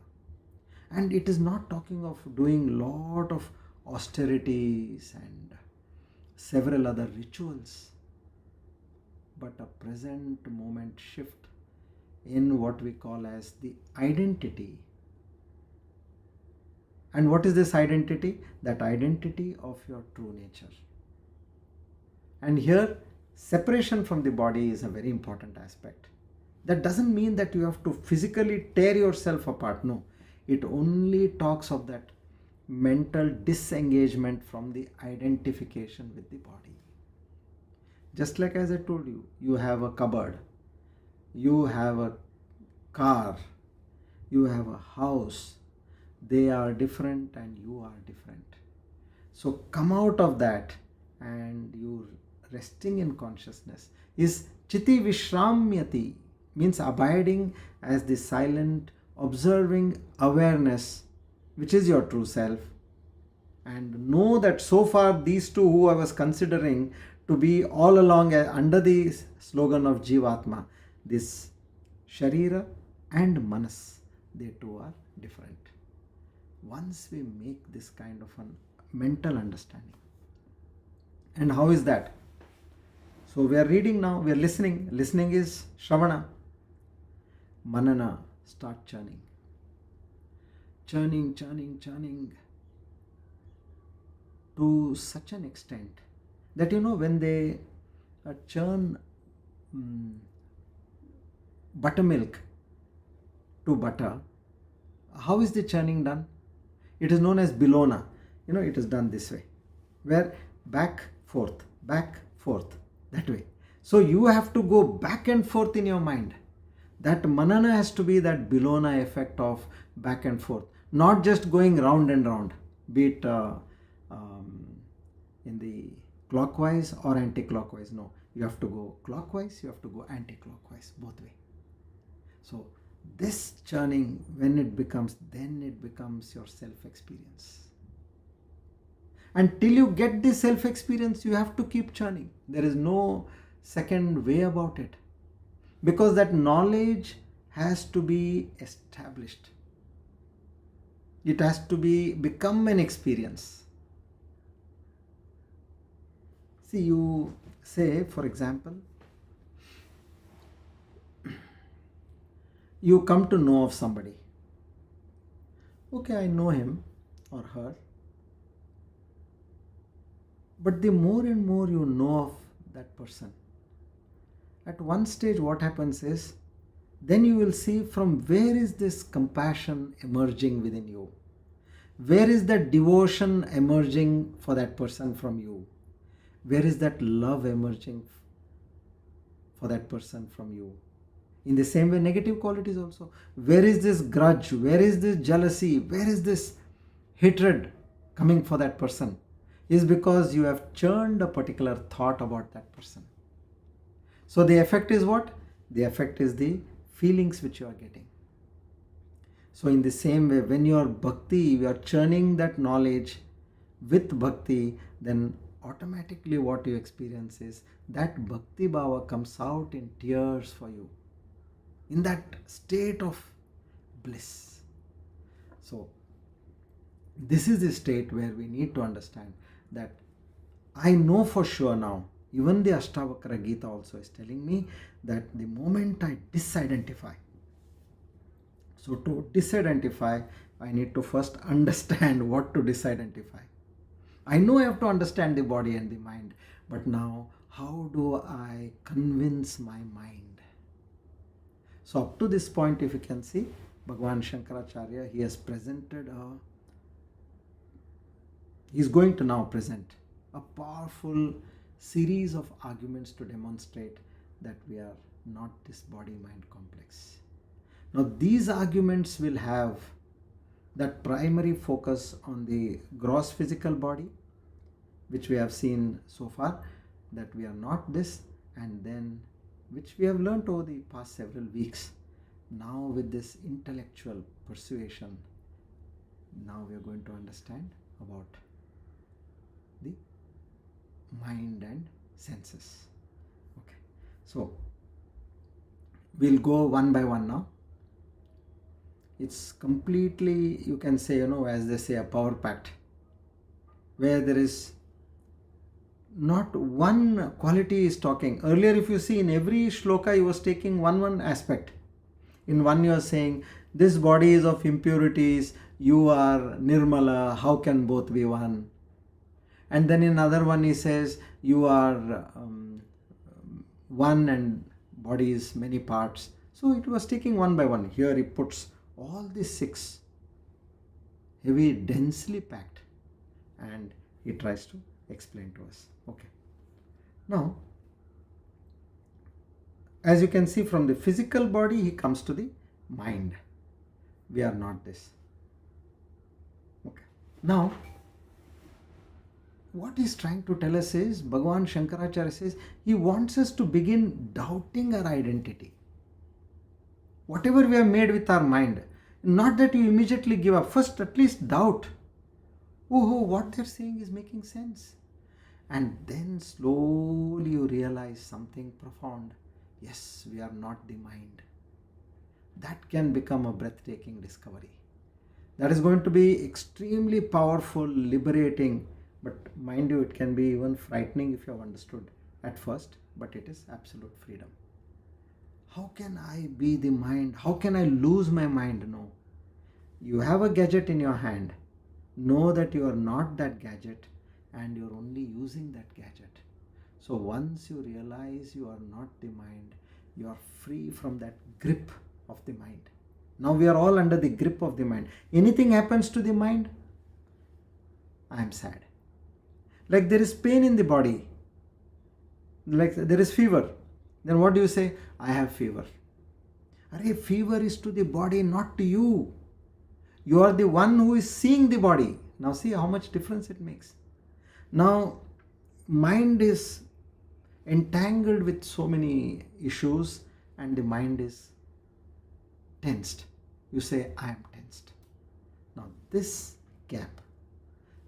B: And it is not talking of doing lot of austerities and several other rituals, but a present moment shift in what we call as the identity. And what is this identity? That identity of your true nature. And here, separation from the body is a very important aspect. That doesn't mean that you have to physically tear yourself apart. No. It only talks of that mental disengagement from the identification with the body. Just like as I told you, you have a cupboard, you have a car, you have a house. They are different and you are different. So come out of that, and you resting in consciousness is chiti vishramyati, means abiding as the silent observing awareness, which is your true self. And know that so far these two who I was considering to be all along under the slogan of Jivatma, this Sharira and Manas, they two are different. Once we make this kind of a mental understanding. And how is that? So we are reading now, we are listening. Listening is Shravana. Manana, start churning. Churning to such an extent that when they churn buttermilk to butter, how is the churning done? It is known as Bilona. It is done this way, where back, forth, that way. So you have to go back and forth in your mind. That manana has to be that Bilona effect of back and forth, not just going round and round, be it in the clockwise or anti-clockwise. No, you have to go clockwise, you have to go anti-clockwise, both way. So this churning, when it becomes, then it becomes your self-experience. Until you get this self-experience, you have to keep churning. There is no second way about it. Because that knowledge has to be established. It has to become an experience. See, you say, for example, you come to know of somebody. Okay, I know him or her. But the more and more you know of that person, at one stage what happens is, then you will see from where is this compassion emerging within you. Where is that devotion emerging for that person from you? Where is that love emerging for that person from you? In the same way, negative qualities also. Where is this grudge? Where is this jealousy? Where is this hatred coming for that person? Is because you have churned a particular thought about that person. So the effect is what? The effect is the feelings which you are getting. So in the same way, when you are bhakti, you are churning that knowledge with bhakti, then automatically what you experience is that bhakti bhava comes out in tears for you, in that state of bliss. So this is the state where we need to understand that I know for sure now, even the Ashtavakra Gita also is telling me that the moment I disidentify, so to disidentify I need to first understand what to disidentify. I know I have to understand the body and the mind, but now how do I convince my mind? So up to this point, if you can see, Bhagavan Shankaracharya, he has presented he's going to now present a powerful series of arguments to demonstrate that we are not this body-mind complex. Now these arguments will have that primary focus on the gross physical body, which we have seen so far, that we are not this, and then which we have learnt over the past several weeks. Now with this intellectual persuasion, now we are going to understand about the mind and senses. Okay, so we'll go one by one now. It's completely, you can say, as they say, a power pact, where there is not one quality is talking. Earlier, if you see, in every shloka, he was taking one aspect. In one, you are saying, this body is of impurities, you are nirmala, how can both be one? And then in another one, he says, you are one and body is many parts. So it was taking one by one. Here he puts all these 6 heavy, densely packed, and he tries to explain to us. Okay. Now, as you can see, from the physical body, he comes to the mind. We are not this. Okay. Now, what he's trying to tell us is, Bhagavan Shankaracharya says, he wants us to begin doubting our identity. Whatever we have made with our mind, not that you immediately give up. First, at least doubt. Oh, what they're saying is making sense. And then slowly you realize something profound. Yes, we are not the mind. That can become a breathtaking discovery. That is going to be extremely powerful, liberating. But mind you, it can be even frightening if you have understood at first. But it is absolute freedom. How can I be the mind? How can I lose my mind? No. You have a gadget in your hand. Know that you are not that gadget and you are only using that gadget. So once you realize you are not the mind, you are free from that grip of the mind. Now we are all under the grip of the mind. Anything happens to the mind, I am sad. Like there is pain in the body. Like there is fever. Then what do you say? I have fever. Arey, fever is to the body, not to you. You are the one who is seeing the body. Now see how much difference it makes. Now, mind is entangled with so many issues and the mind is tensed. You say, I am tensed. Now this gap,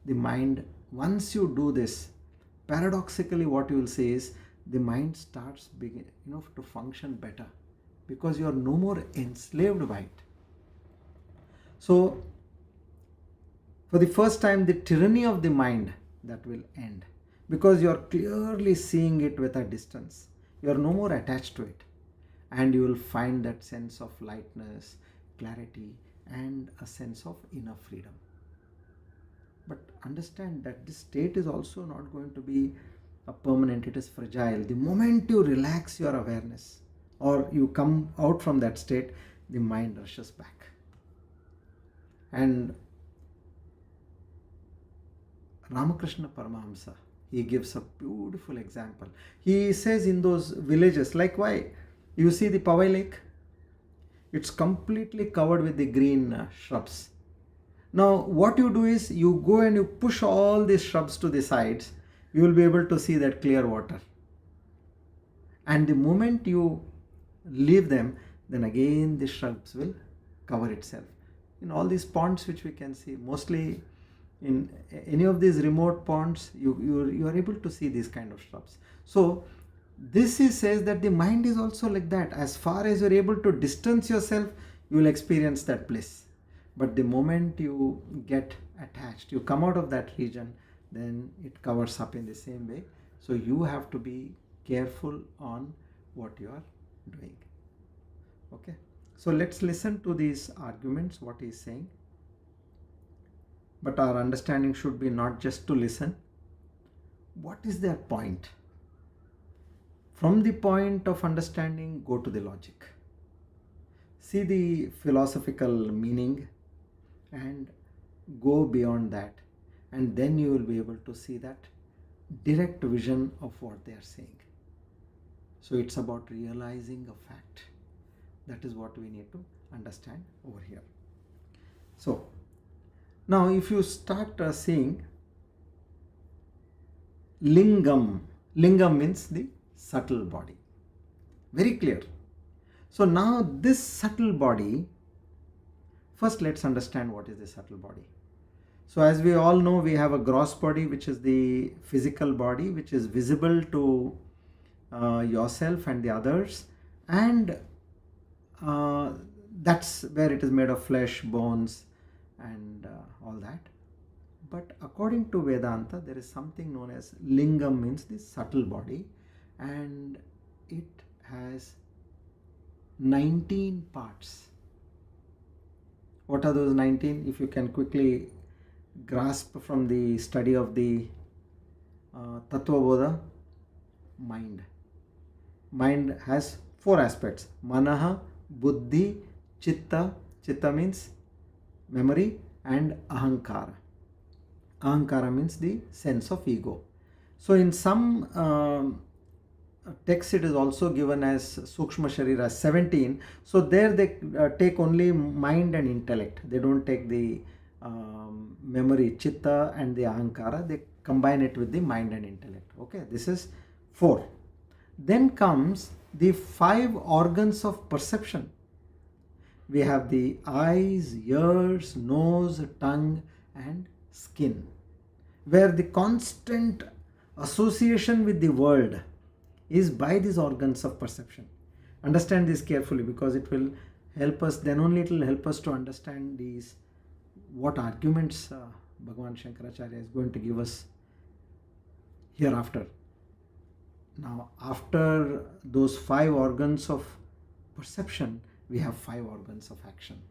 B: the mind, once you do this, paradoxically what you will say is, the mind starts to function better because you are no more enslaved by it. So, for the first time, the tyranny of the mind, that will end because you are clearly seeing it with a distance. You are no more attached to it, and you will find that sense of lightness, clarity, and a sense of inner freedom. But understand that this state is also not going to be a permanent, it is fragile. The moment you relax your awareness or you come out from that state, the mind rushes back. And Ramakrishna Paramahamsa, he gives a beautiful example. He says in those villages, like why? You see the Powai lake? It's completely covered with the green shrubs. Now what you do is you go and you push all these shrubs to the sides, you will be able to see that clear water. And the moment you leave them, then again the shrubs will cover itself. In all these ponds which we can see, mostly in any of these remote ponds, you are able to see these kind of shrubs. So this says that the mind is also like that. As far as you are able to distance yourself, you will experience that bliss. But the moment you get attached, you come out of that region, then it covers up in the same way. So you have to be careful on what you are doing. Okay. So let's listen to these arguments, what he is saying. but our understanding should be not just to listen. What is their point? From the point of understanding, go to the logic. See the philosophical meaning and go beyond that. And then you will be able to see that direct vision of what they are saying. So it's about realizing a fact. That is what we need to understand over here. So now if you start seeing lingam, lingam means the subtle body. Very clear. So now this subtle body, first let's understand what is the subtle body. So as we all know, we have a gross body, which is the physical body, which is visible to yourself and the others, and that's where it is made of flesh, bones, and all that. But according to Vedanta, there is something known as lingam, means the subtle body, and it has 19 parts. What are those 19? If you can quickly grasp from the study of the Tattva Bodha, mind. Mind has 4 aspects: manaha, buddhi, chitta. Chitta means memory, and ahankara. Ahankara means the sense of ego. So in some text it is also given as Sukshma Sharira 17. So there they take only mind and intellect. They don't take the memory, chitta, and the ahankara. They combine it with the mind and intellect. Okay, this is 4. Then comes the 5 organs of perception. We have the eyes, ears, nose, tongue, and skin, where the constant association with the world is by these organs of perception. Understand this carefully, because it will help us, then only it will help us to understand these, what arguments Bhagavan Shankaracharya is going to give us hereafter. Now, after those 5 organs of perception, we have 5 organs of action: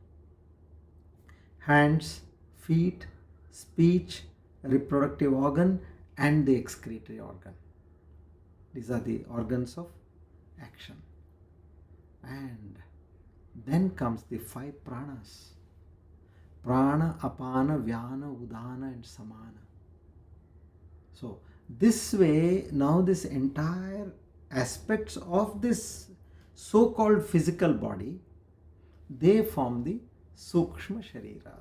B: hands, feet, speech, reproductive organ, and the excretory organ. These are the organs of action. And then comes the 5 pranas: prana, apana, vyana, udana, and samana. So this way, now this entire aspects of this so-called physical body, they form the Sukshma Sharira.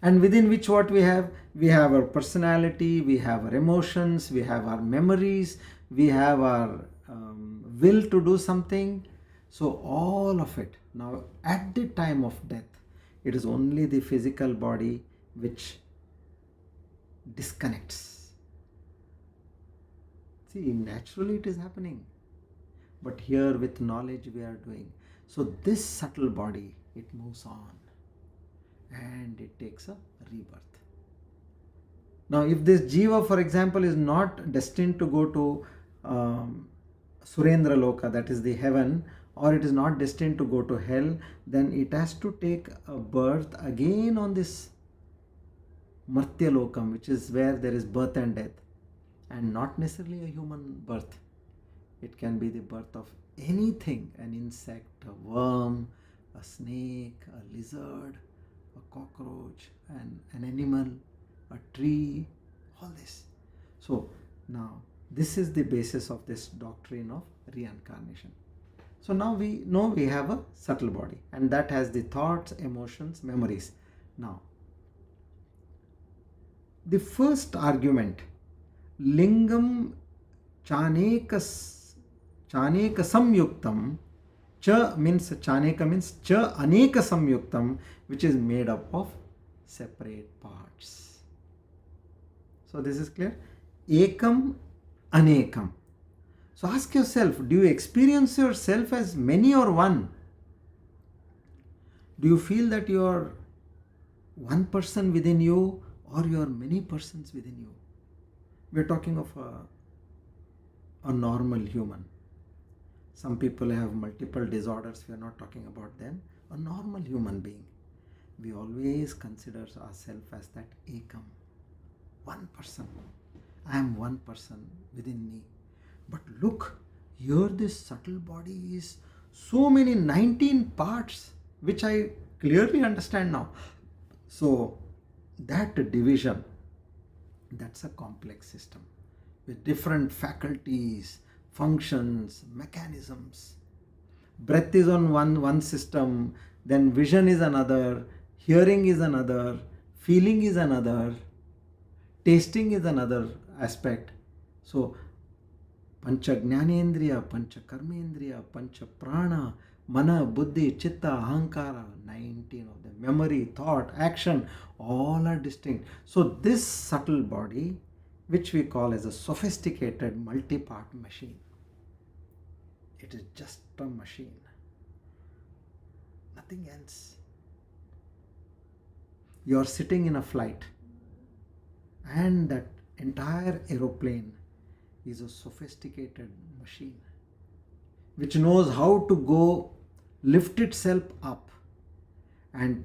B: And within which what we have? We have our personality, we have our emotions, we have our memories, we have our will to do something. So all of it. Now at the time of death, it is only the physical body which disconnects. See, naturally it is happening. But here with knowledge we are doing. So this subtle body, it moves on. And it takes a rebirth. Now, if this jiva, for example, is not destined to go to Surendra Loka, that is the heaven, or it is not destined to go to hell, then it has to take a birth again on this Martya Lokam, which is where there is birth and death, and not necessarily a human birth. It can be the birth of anything: an insect, a worm, a snake, a lizard, a cockroach, an animal, a tree, all this. So now this is the basis of this doctrine of reincarnation. So now we know we have a subtle body, and that has the thoughts, emotions, memories. Now the first argument, lingam chaneka samyuktam. Cha means, chaneka means cha aneka samyuktam, which is made up of separate parts. So this is clear. Ekam, anekam. So ask yourself, do you experience yourself as many or one? Do you feel that you are one person within you, or you are many persons within you? We are talking of a normal human. Some people have multiple disorders. We are not talking about them. A normal human being. we always consider ourselves as that ekam, one person. I am one person within me. But look, here this subtle body is so many 19 parts, which I clearly understand now. So that division, that's a complex system with different faculties, functions, mechanisms. Breath is on one system, then vision is another, hearing is another, feeling is another, tasting is another aspect. So Pancha Jnanendriya, Pancha Karmendriya, Pancha Prana, Mana, Buddhi, Chitta, Ahankara, 19 of them. Memory, thought, action, all are distinct. So this subtle body, which we call as a sophisticated multi-part machine, it is just a machine, nothing else. You are sitting in a flight, and that entire aeroplane is a sophisticated machine which knows how to go lift itself up and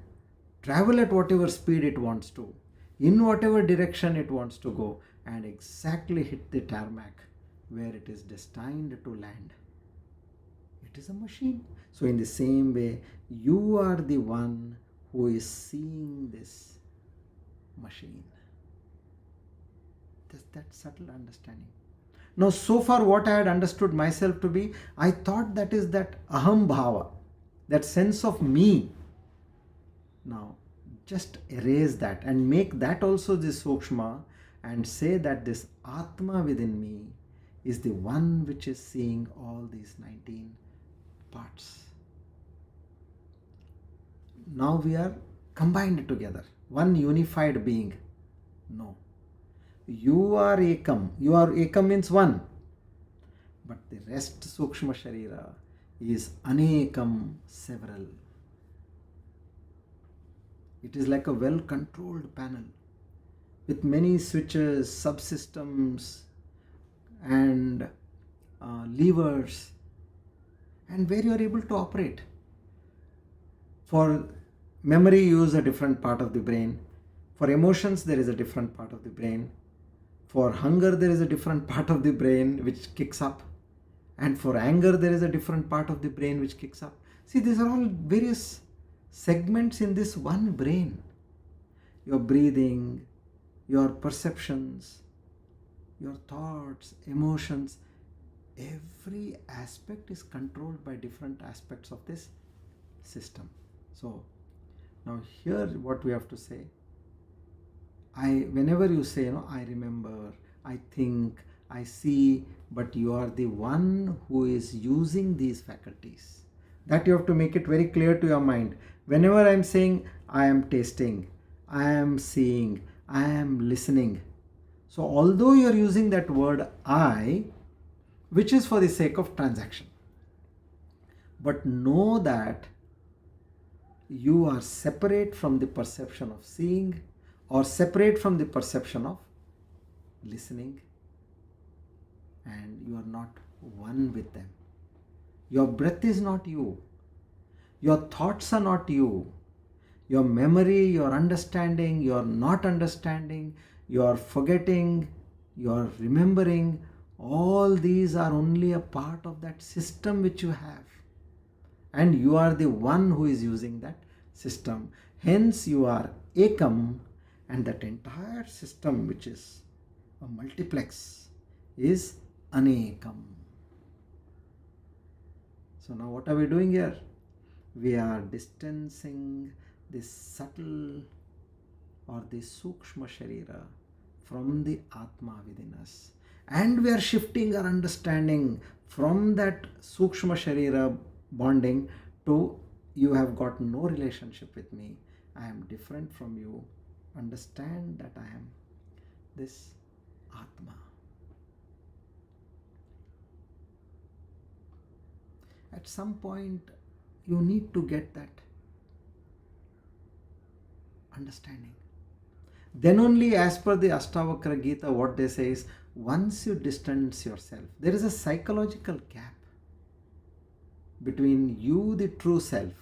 B: travel at whatever speed it wants to, in whatever direction it wants to go, and exactly hit the tarmac where it is destined to land. It is a machine. So in the same way, you are the one who is seeing this machine. That subtle understanding. Now, so far what I had understood myself to be, I thought that is that aham bhava, that sense of me. Now, just erase that and make that also the sukshma, and say that this atma within me is the one which is seeing all these 19 parts. Now we are combined together, one unified being. No. You are ekam. You are ekam means one. But the rest sukshma sharira is anekam, several. It is like a well-controlled panel with many switches, subsystems, and levers, and where you are able to operate. For memory, you use a different part of the brain. For emotions, there is a different part of the brain. For hunger, there is a different part of the brain which kicks up. And for anger, there is a different part of the brain which kicks up. See, these are all various segments in this one brain. Your breathing, your perceptions, your thoughts, emotions, every aspect is controlled by different aspects of this system. So now here what we have to say, whenever you say, I remember, I think, I see, but you are the one who is using these faculties. That you have to make it very clear to your mind. Whenever I am saying, I am tasting, I am seeing, I am listening. So although you are using that word I, which is for the sake of transaction, but know that you are separate from the perception of seeing, or separate from the perception of listening, and you are not one with them. Your breath is not you. Your thoughts are not you. Your memory, your understanding, your not understanding, your forgetting, your remembering, all these are only a part of that system which you have. And you are the one who is using that system. Hence you are ekam, and that entire system, which is a multiplex, is anekam. So now what are we doing here? We are distancing this subtle or the sukshma sharira from the atma within us, and we are shifting our understanding from that sukshma sharira bonding to, you have got no relationship with me, I am different from you, understand that I am this atma. At some point you need to get that understanding. Then only, as per the Ashtavakra Gita, what they say is, once you distance yourself, there is a psychological gap between you, the true self,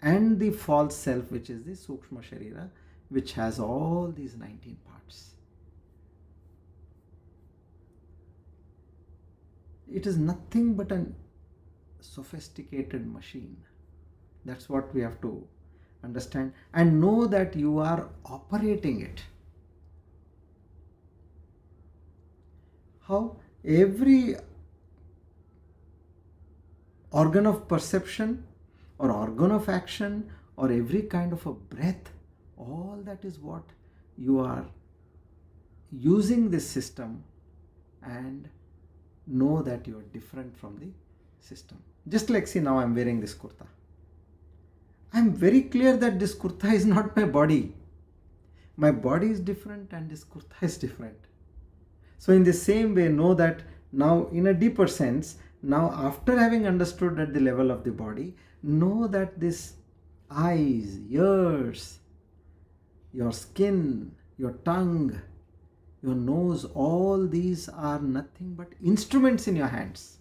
B: and the false self, which is the Sukshma Sharira, which has all these 19 parts. It is nothing but a sophisticated machine. That's what we have to understand and know, that you are operating it. How? Every organ of perception or organ of action or every kind of a breath, all that is what you are using this system, and know that you are different from the system. Just like, see, now I am wearing this kurta. I am very clear that this kurta is not my body. My body is different and this kurta is different. So in the same way, know that now in a deeper sense, now after having understood at the level of the body, know that this eyes, ears, your skin, your tongue, your nose, all these are nothing but instruments in your hands.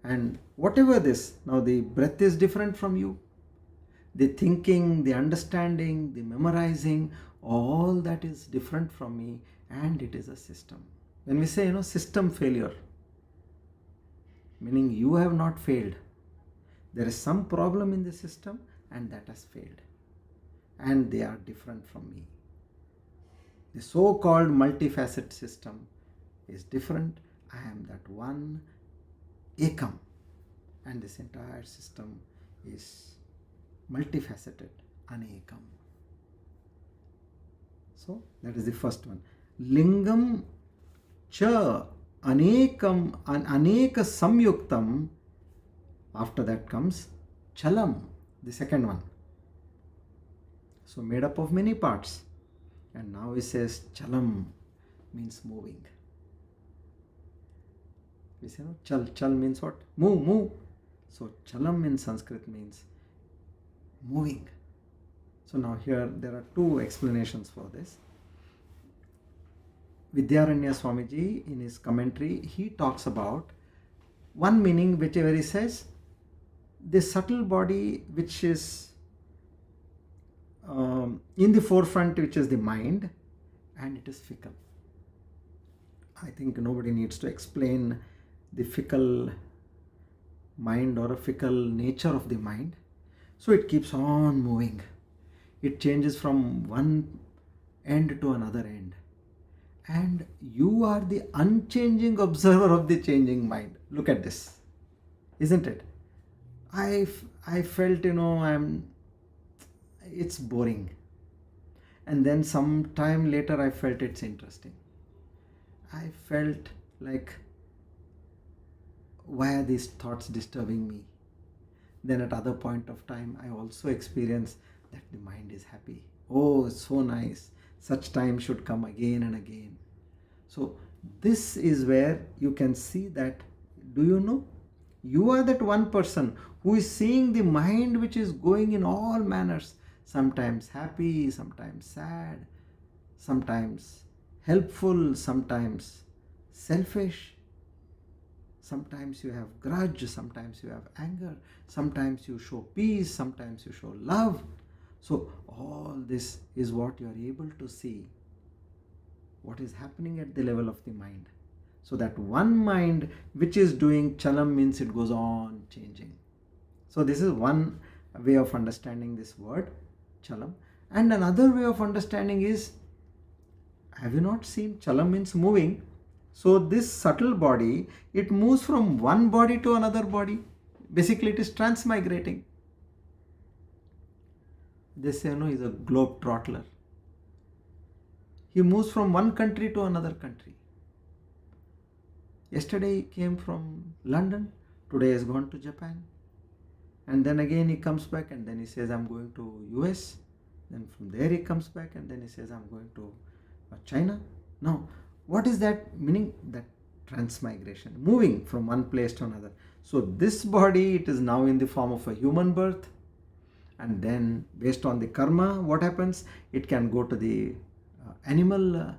B: And whatever this, now the breath is different from you. The thinking, the understanding, the memorizing, all that is different from me, and it is a system. When we say, system failure, meaning you have not failed. There is some problem in the system and that has failed. And they are different from me. The so-called multifaceted system is different. I am that one ekam. And this entire system is multifaceted, anekam. So that is the first one. Lingam cha anekam aneka samyuktam. After that comes chalam, the second one. So made up of many parts. And now he says chalam means moving. We say, chal means what? Move. So chalam in Sanskrit means moving. So now here there are two explanations for this. Vidyaranya Swamiji, in his commentary, he talks about one meaning where he says the subtle body which is in the forefront, which is the mind, and it is fickle. I think nobody needs to explain the fickle mind or a fickle nature of the mind. So it keeps on moving. It changes from one end to another end. And you are the unchanging observer of the changing mind. Look at this. Isn't it? I felt, it's boring. And then some time later I felt it's interesting. I felt like, why are these thoughts disturbing me? Then at other point of time I also experience that the mind is happy. Oh, it's so nice. Such time should come again and again. So this is where you can see that, do you know? You are that one person who is seeing the mind which is going in all manners. Sometimes happy, sometimes sad, sometimes helpful, sometimes selfish. Sometimes you have grudge, sometimes you have anger, sometimes you show peace, sometimes you show love. So all this is what you are able to see, what is happening at the level of the mind. So that one mind which is doing chalam means it goes on changing. So this is one way of understanding this word, chalam. And another way of understanding is, have you not seen chalam means moving? So this subtle body, it moves from one body to another body. Basically it is transmigrating. They say, he's a globe-trottler. He moves from one country to another country. Yesterday he came from London, today he has gone to Japan. And then again he comes back and then he says, I'm going to US. Then from there he comes back and then he says, I'm going to China. Now, what is that meaning? That transmigration, moving from one place to another. So this body, it is now in the form of a human birth. And then based on the karma, what happens? It can go to the animal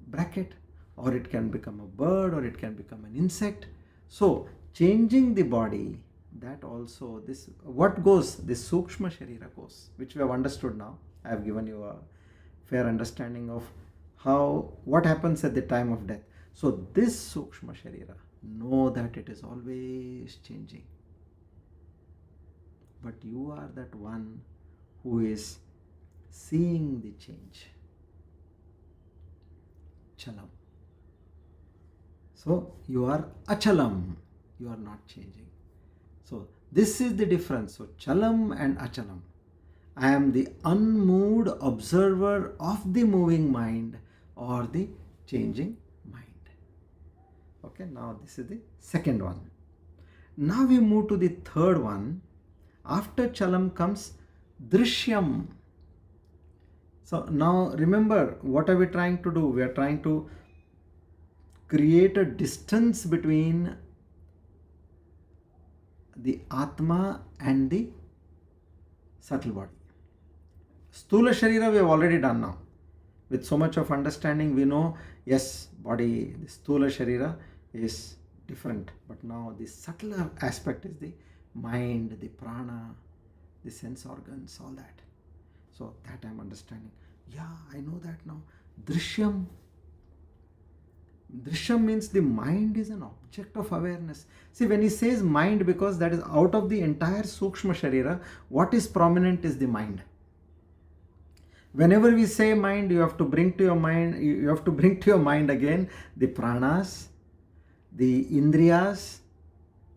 B: bracket, or it can become a bird, or it can become an insect. So changing the body, that also, this what goes, this Sukshma Sharira goes, which we have understood now. I have given you a fair understanding of what happens at the time of death. So this Sukshma Sharira, know that it is always changing. But you are that one who is seeing the change. Chalam. So you are achalam, you are not changing. So this is the difference. So chalam and achalam. I am the unmoved observer of the moving mind or the changing mind. Okay, now this is the second one. Now we move to the third one. After chalam comes drishyam. So now remember, what are we trying to do? We are trying to create a distance between the Atma and the subtle body. Sthula Sharira we have already done now. With so much of understanding, we know, yes, body, the Sthula Sharira is different. But now the subtler aspect is the mind, the prana, the sense organs, all that. So that I am understanding. Yeah, I know that now. Drishyam. Drishyam means the mind is an object of awareness. See, when he says mind, because that is out of the entire Sukshma Sharira, what is prominent is the mind. Whenever we say mind, you have to bring to your mind again the pranas, the indriyas,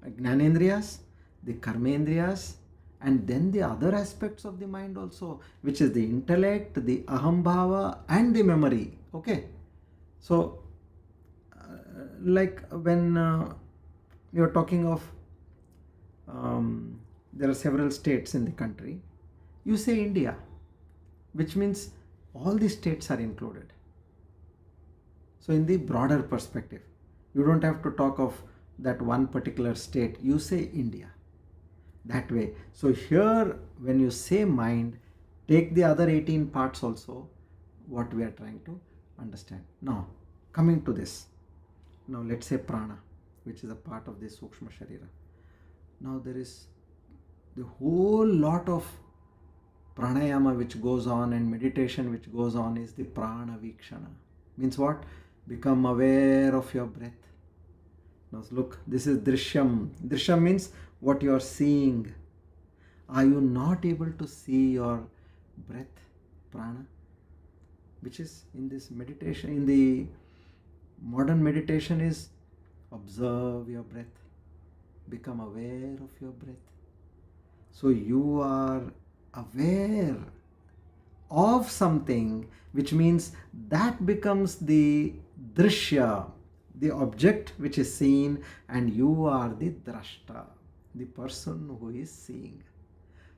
B: jnanendriyas, the karmendriyas, and then the other aspects of the mind also, which is the intellect, the ahambhava, and the memory. Okay, so like when you're talking of there are several states in the country, you say India, which means all the states are included. So in the broader perspective, you don't have to talk of that one particular state, you say India. That way. So here, when you say mind, take the other 18 parts also, what we are trying to understand. Now, coming to this. Now let's say prana, which is a part of the Sukshma Sharira. Now there is the whole lot of pranayama which goes on and meditation which goes on is the prana vikshana. Means what? Become aware of your breath. Now look, this is drishyam. Drishyam means what you are seeing. Are you not able to see your breath, prana? Which is in this meditation, in the modern meditation is observe your breath. Become aware of your breath. So you are aware of something, which means that becomes the drishya, the object which is seen, and you are the drashta, the person who is seeing.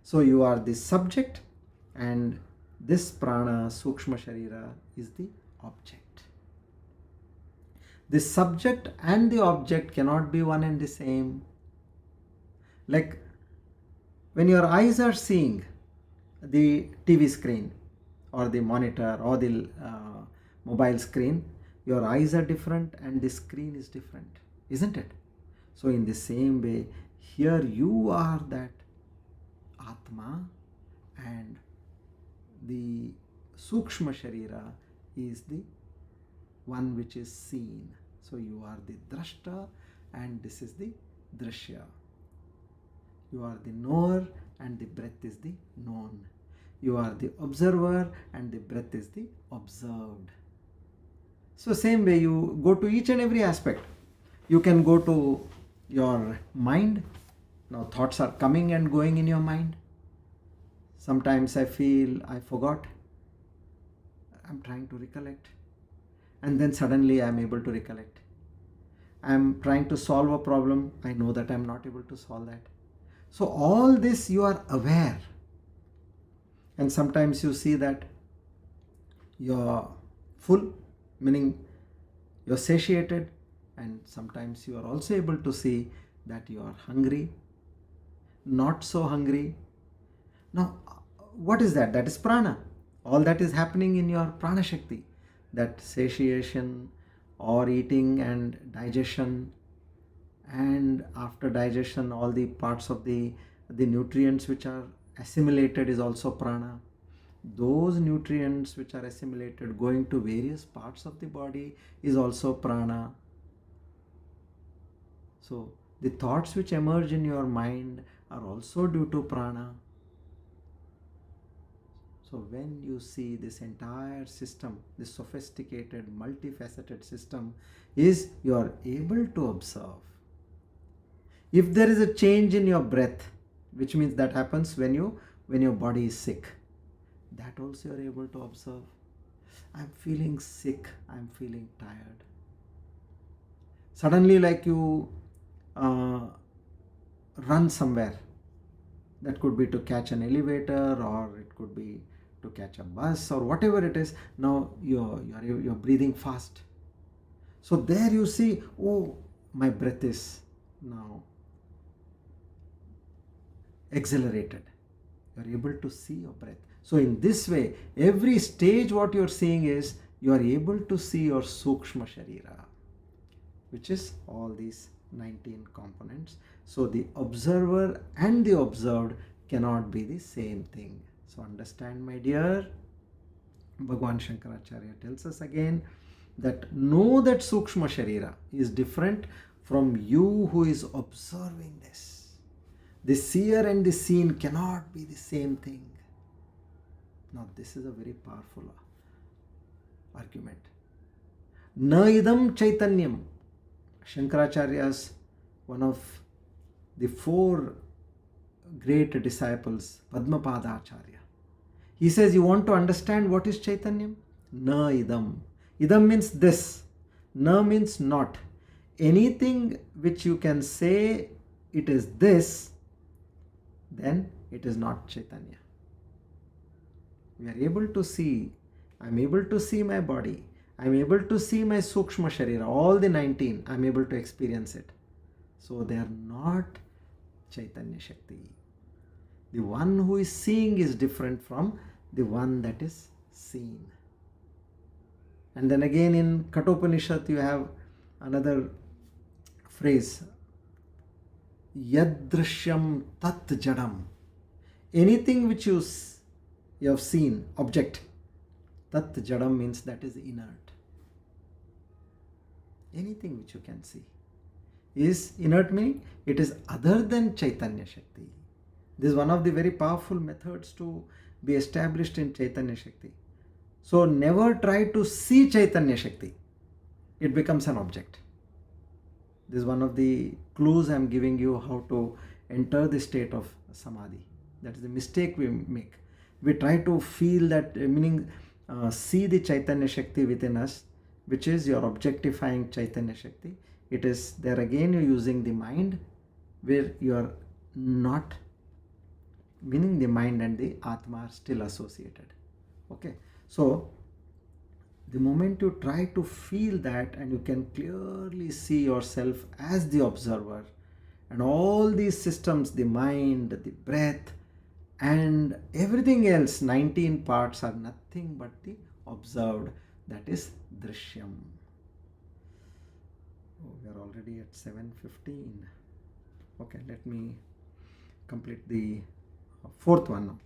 B: So you are the subject and this prana, Sukshma Sharira, is the object. The subject and the object cannot be one and the same. Like when your eyes are seeing the TV screen or the monitor or the mobile screen, your eyes are different and the screen is different, isn't it? So in the same way, here you are that Atma and the Sukshma Sharira is the one which is seen. So you are the drashta and this is the drishya. You are the knower and the breath is the known. You are the observer and the breath is the observed. So same way you go to each and every aspect. You can go to your mind. Now thoughts are coming and going in your mind. Sometimes I feel I forgot. I'm trying to recollect. And then suddenly I'm able to recollect. I'm trying to solve a problem. I know that I'm not able to solve that. So all this you are aware. And sometimes you see that you're full, meaning you're satiated, and sometimes you are also able to see that you are hungry, not so hungry. Now, what is that? That is prana. All that is happening in your prana shakti, that satiation or eating and digestion and and after digestion all the parts of the nutrients which are assimilated is also prana. Those nutrients which are assimilated going to various parts of the body is also prana. So the thoughts which emerge in your mind are also due to prana. So when you see this entire system, this sophisticated, multifaceted system, is you are able to observe. If there is a change in your breath, which means that happens when your body is sick, that also you are able to observe. I'm feeling sick, I'm feeling tired. Suddenly, like you run somewhere. That could be to catch an elevator, or it could be to catch a bus, or whatever it is. Now you're breathing fast. So there you see, oh, my breath is now accelerated. You're able to see your breath. So in this way, every stage what you're seeing is you are able to see your sukshma sharira, which is all these 19 components. So the observer and the observed cannot be the same thing. So understand, my dear, Bhagavan Shankaracharya tells us again that know that sukshma sharira is different from you who is observing this. The seer and the seen cannot be the same thing. Now this is a very powerful argument. Na idam chaitanyam. Shankaracharya's one of the four great disciples, Padmapada Acharya. He says, you want to understand what is Chaitanyam? Na idam. Idam means this. Na means not. Anything which you can say it is this, then it is not Chaitanya. We are able to see, I am able to see my body, I am able to see my Sukshma Sharira, all the 19, I am able to experience it. So they are not Chaitanya Shakti. The one who is seeing is different from the one that is seen. And then again in Kathopanishad you have another phrase, Yadrishyam tat jadam. Anything which you have seen, object, tat jadam means that is inert. Anything which you can see is inert, meaning it is other than Chaitanya Shakti. This is one of the very powerful methods to be established in Chaitanya Shakti. So never try to see Chaitanya Shakti. It becomes an object. This is one of the clues I am giving you how to enter the state of Samadhi. That is the mistake we make. We try to feel that, meaning see the Chaitanya Shakti within us, which is your objectifying Chaitanya Shakti. It is there again you're using the mind, where you are not, meaning the mind and the Atma are still associated. Okay, so the moment you try to feel that and you can clearly see yourself as the observer, and all these systems, the mind, the breath, and everything else, 19 parts are nothing but the observed, that is Drishyam. Oh, we are already at 7:15. Okay, let me complete the fourth one now.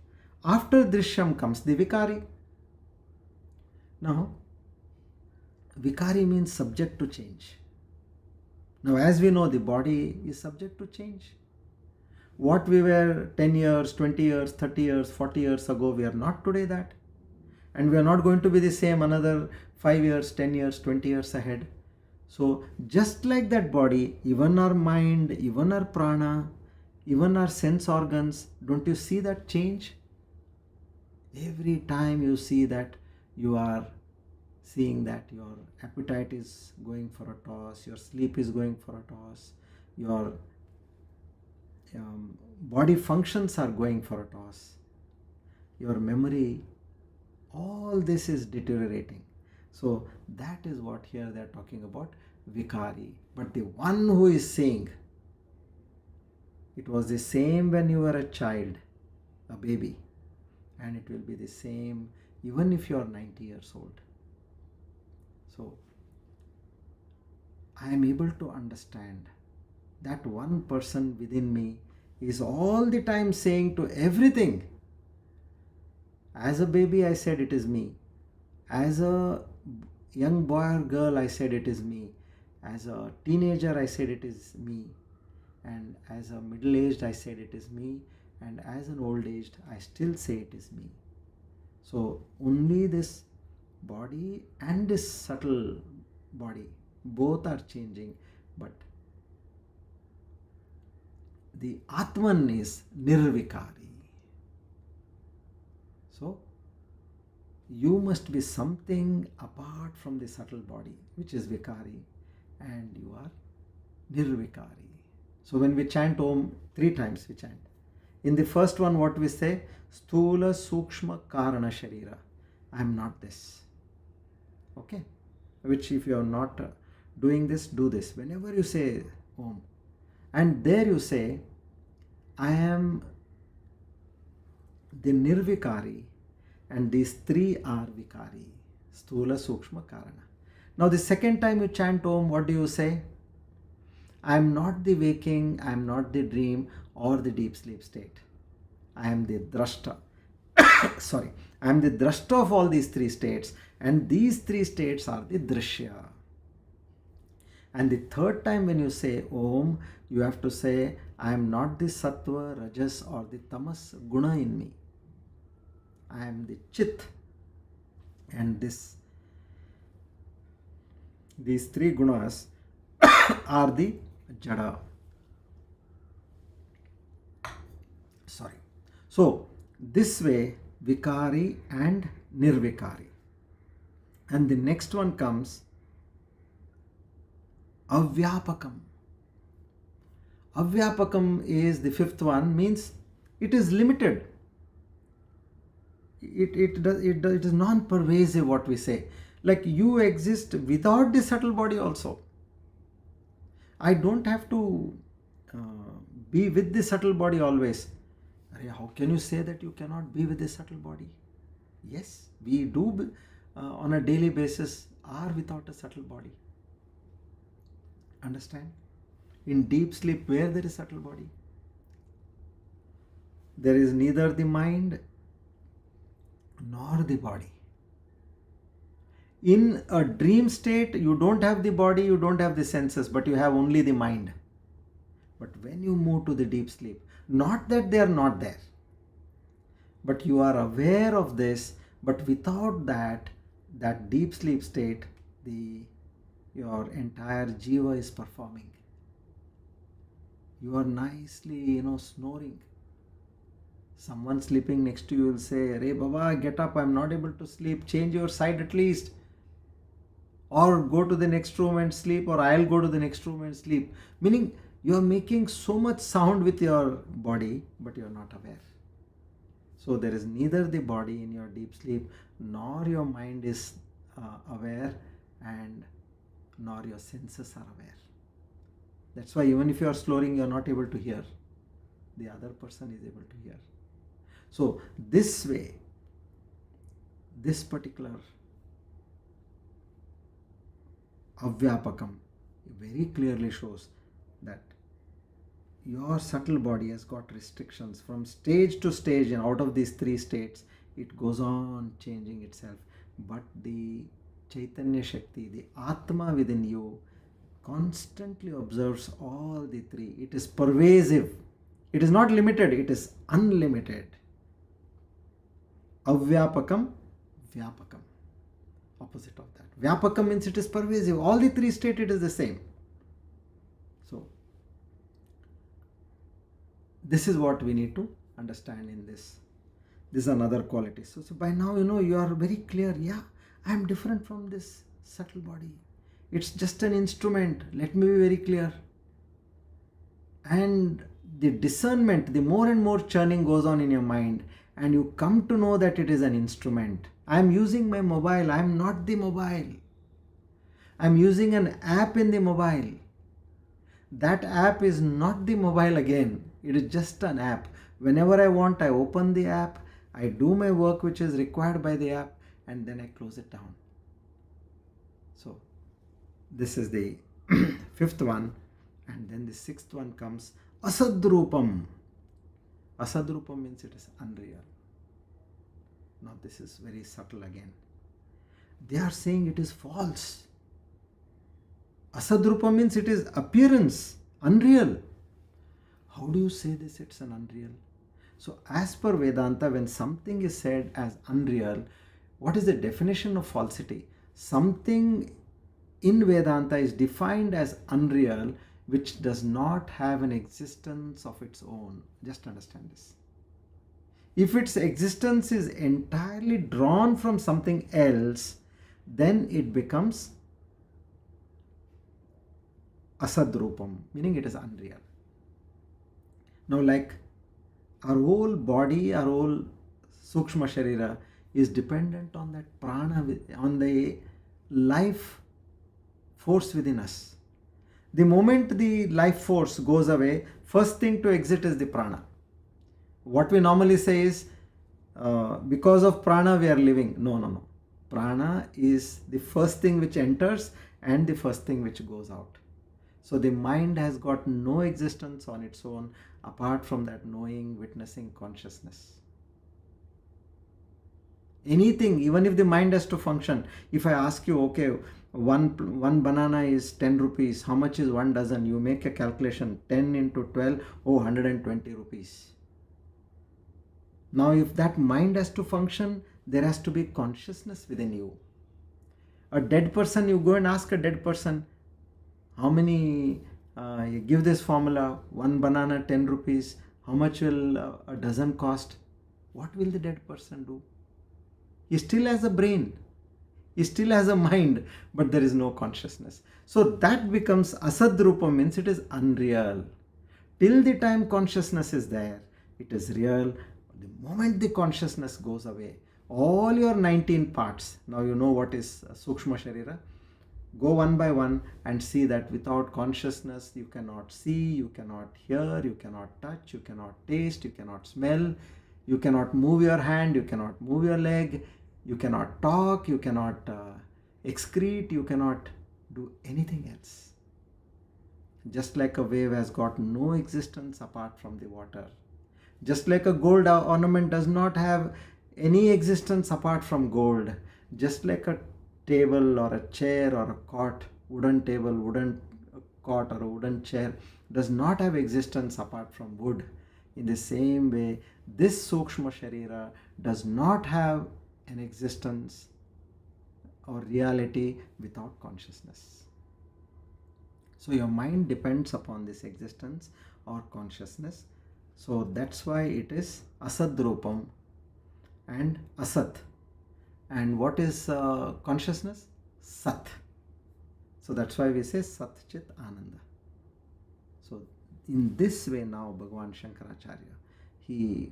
B: After Drishyam comes the Vikari. Now, Vikari means subject to change. Now, as we know, the body is subject to change. What we were 10 years, 20 years, 30 years, 40 years ago, we are not today that. And we are not going to be the same another 5 years, 10 years, 20 years ahead. So, just like that body, even our mind, even our prana, even our sense organs, don't you see that change? Every time you see that, you are seeing that your appetite is going for a toss, your sleep is going for a toss, your body functions are going for a toss, your memory, all this is deteriorating. So that is what here they are talking about, Vikari. But the one who is saying, it was the same when you were a child, a baby, and it will be the same even if you are 90 years old. So I am able to understand that one person within me is all the time saying to everything. As a baby, I said it is me. As a young boy or girl, I said it is me. As a teenager, I said it is me. And as a middle-aged, I said it is me. And as an old-aged, I still say it is me. So only this body and this subtle body, both are changing, but the Atman is nirvikari. So you must be something apart from the subtle body, which is vikari, and you are nirvikari. So when we chant Om 3 times, we chant. In the first one, what we say? Sthula Sukshma Karana Sharira. I am not this. Okay? Which if you are not doing this, do this. Whenever you say Om, and there you say, I am the nirvikari, and these 3 are vikari. Sthula Sukshma Karana. Now the second time you chant Om, what do you say? I am not the waking, I am not the dream or the deep sleep state. I am the drashta. Sorry, I am the drashta of all these 3 states, and these 3 states are the drishya. And the third time when you say Om, you have to say, I am not the sattva, rajas or the tamas guna in me. I am the chit, and these 3 gunas are the jada. Sorry. So this way, vikari and nirvikari. And the next one comes avyapakam. Avyapakam is the 5th one, means it is limited. It is non-pervasive, what we say. Like you exist without the subtle body also. I don't have to be with the subtle body always. How can you say that you cannot be with the subtle body? Yes, we do on a daily basis are without a subtle body. Understand? In deep sleep, where there is subtle body, there is neither the mind nor the body. In a dream state, you don't have the body, you don't have the senses, but you have only the mind. But when you move to the deep sleep, not that they are not there, but you are aware of this, but without that deep sleep state, your entire jiva is performing. You are nicely, snoring. Someone sleeping next to you will say, Arey Baba, get up, I am not able to sleep, change your side at least. Or go to the next room and sleep, or I'll go to the next room and sleep. Meaning, you are making so much sound with your body, but you are not aware. So there is neither the body in your deep sleep, nor your mind is aware, and nor your senses are aware. That's why even if you are snoring, you are not able to hear. The other person is able to hear. So this way, this particular avyapakam very clearly shows that your subtle body has got restrictions from stage to stage, and out of these 3 states, it goes on changing itself. But the Chaitanya Shakti, the Atma within you, constantly observes all the 3. It is pervasive. It is not limited, it is unlimited. Avyapakam, Vyapakam. Opposite of that. Vyapakam means it is pervasive. All the 3 states, it is the same. So, this is what we need to understand in this. This is another quality. So by now, you are very clear. Yeah, I am different from this subtle body. It's just an instrument. Let me be very clear. And the discernment, the more and more churning goes on in your mind, and you come to know that it is an instrument. I am using my mobile. I am not the mobile. I am using an app in the mobile. That app is not the mobile again. It is just an app. Whenever I want, I open the app, I do my work which is required by the app, and then I close it down. So, this is the 5th one. And then the sixth one comes asadrupam. Asadrupam means it is unreal. Now this is very subtle again. They are saying it is false. Asadrupam means it is appearance, unreal. How do you say this? It's an unreal. So as per Vedanta, when something is said as unreal, what is the definition of falsity? Something in Vedanta is defined as unreal which does not have an existence of its own. Just understand this. If its existence is entirely drawn from something else, then it becomes asadrupam, meaning it is unreal. Now, like our whole body, our whole sukshma sharira is dependent on that prana, on the life force within us. The moment the life force goes away, first thing to exit is the prana. What we normally say is, because of prana we are living. No. Prana is the first thing which enters and the first thing which goes out. So the mind has got no existence on its own apart from that knowing, witnessing consciousness. Anything, even if the mind has to function, if I ask you, okay, one banana is 10 rupees, how much is 1 dozen? You make a calculation, 10 into 12, 120 rupees. Now if that mind has to function, there has to be consciousness within you. A dead person, you go and ask a dead person, how many, you give this formula, 1 banana 10 rupees, how much will a dozen cost? What will the dead person do? He still has a brain, he still has a mind, but there is no consciousness. So that becomes asadrupa, means it is unreal. Till the time consciousness is there, it is real. The moment the consciousness goes away, all your 19 parts, now you know what is sukshma sharira, go one by one and see that without consciousness you cannot see, you cannot hear, you cannot touch, you cannot taste, you cannot smell, you cannot move your hand, you cannot move your leg, you cannot talk, you cannot excrete, you cannot do anything else. Just like a wave has got no existence apart from the water. Just like a gold ornament does not have any existence apart from gold. Just like a table or a chair or a cot, wooden table, wooden cot or a wooden chair does not have existence apart from wood. In the same way, this sukshma sharira does not have an existence or reality without consciousness. So your mind depends upon this existence or consciousness. So that's why it is asadrupam and asat. And what is consciousness? Sat. So that's why we say Sat Chit Ananda. So in this way now Bhagavan Shankaracharya, he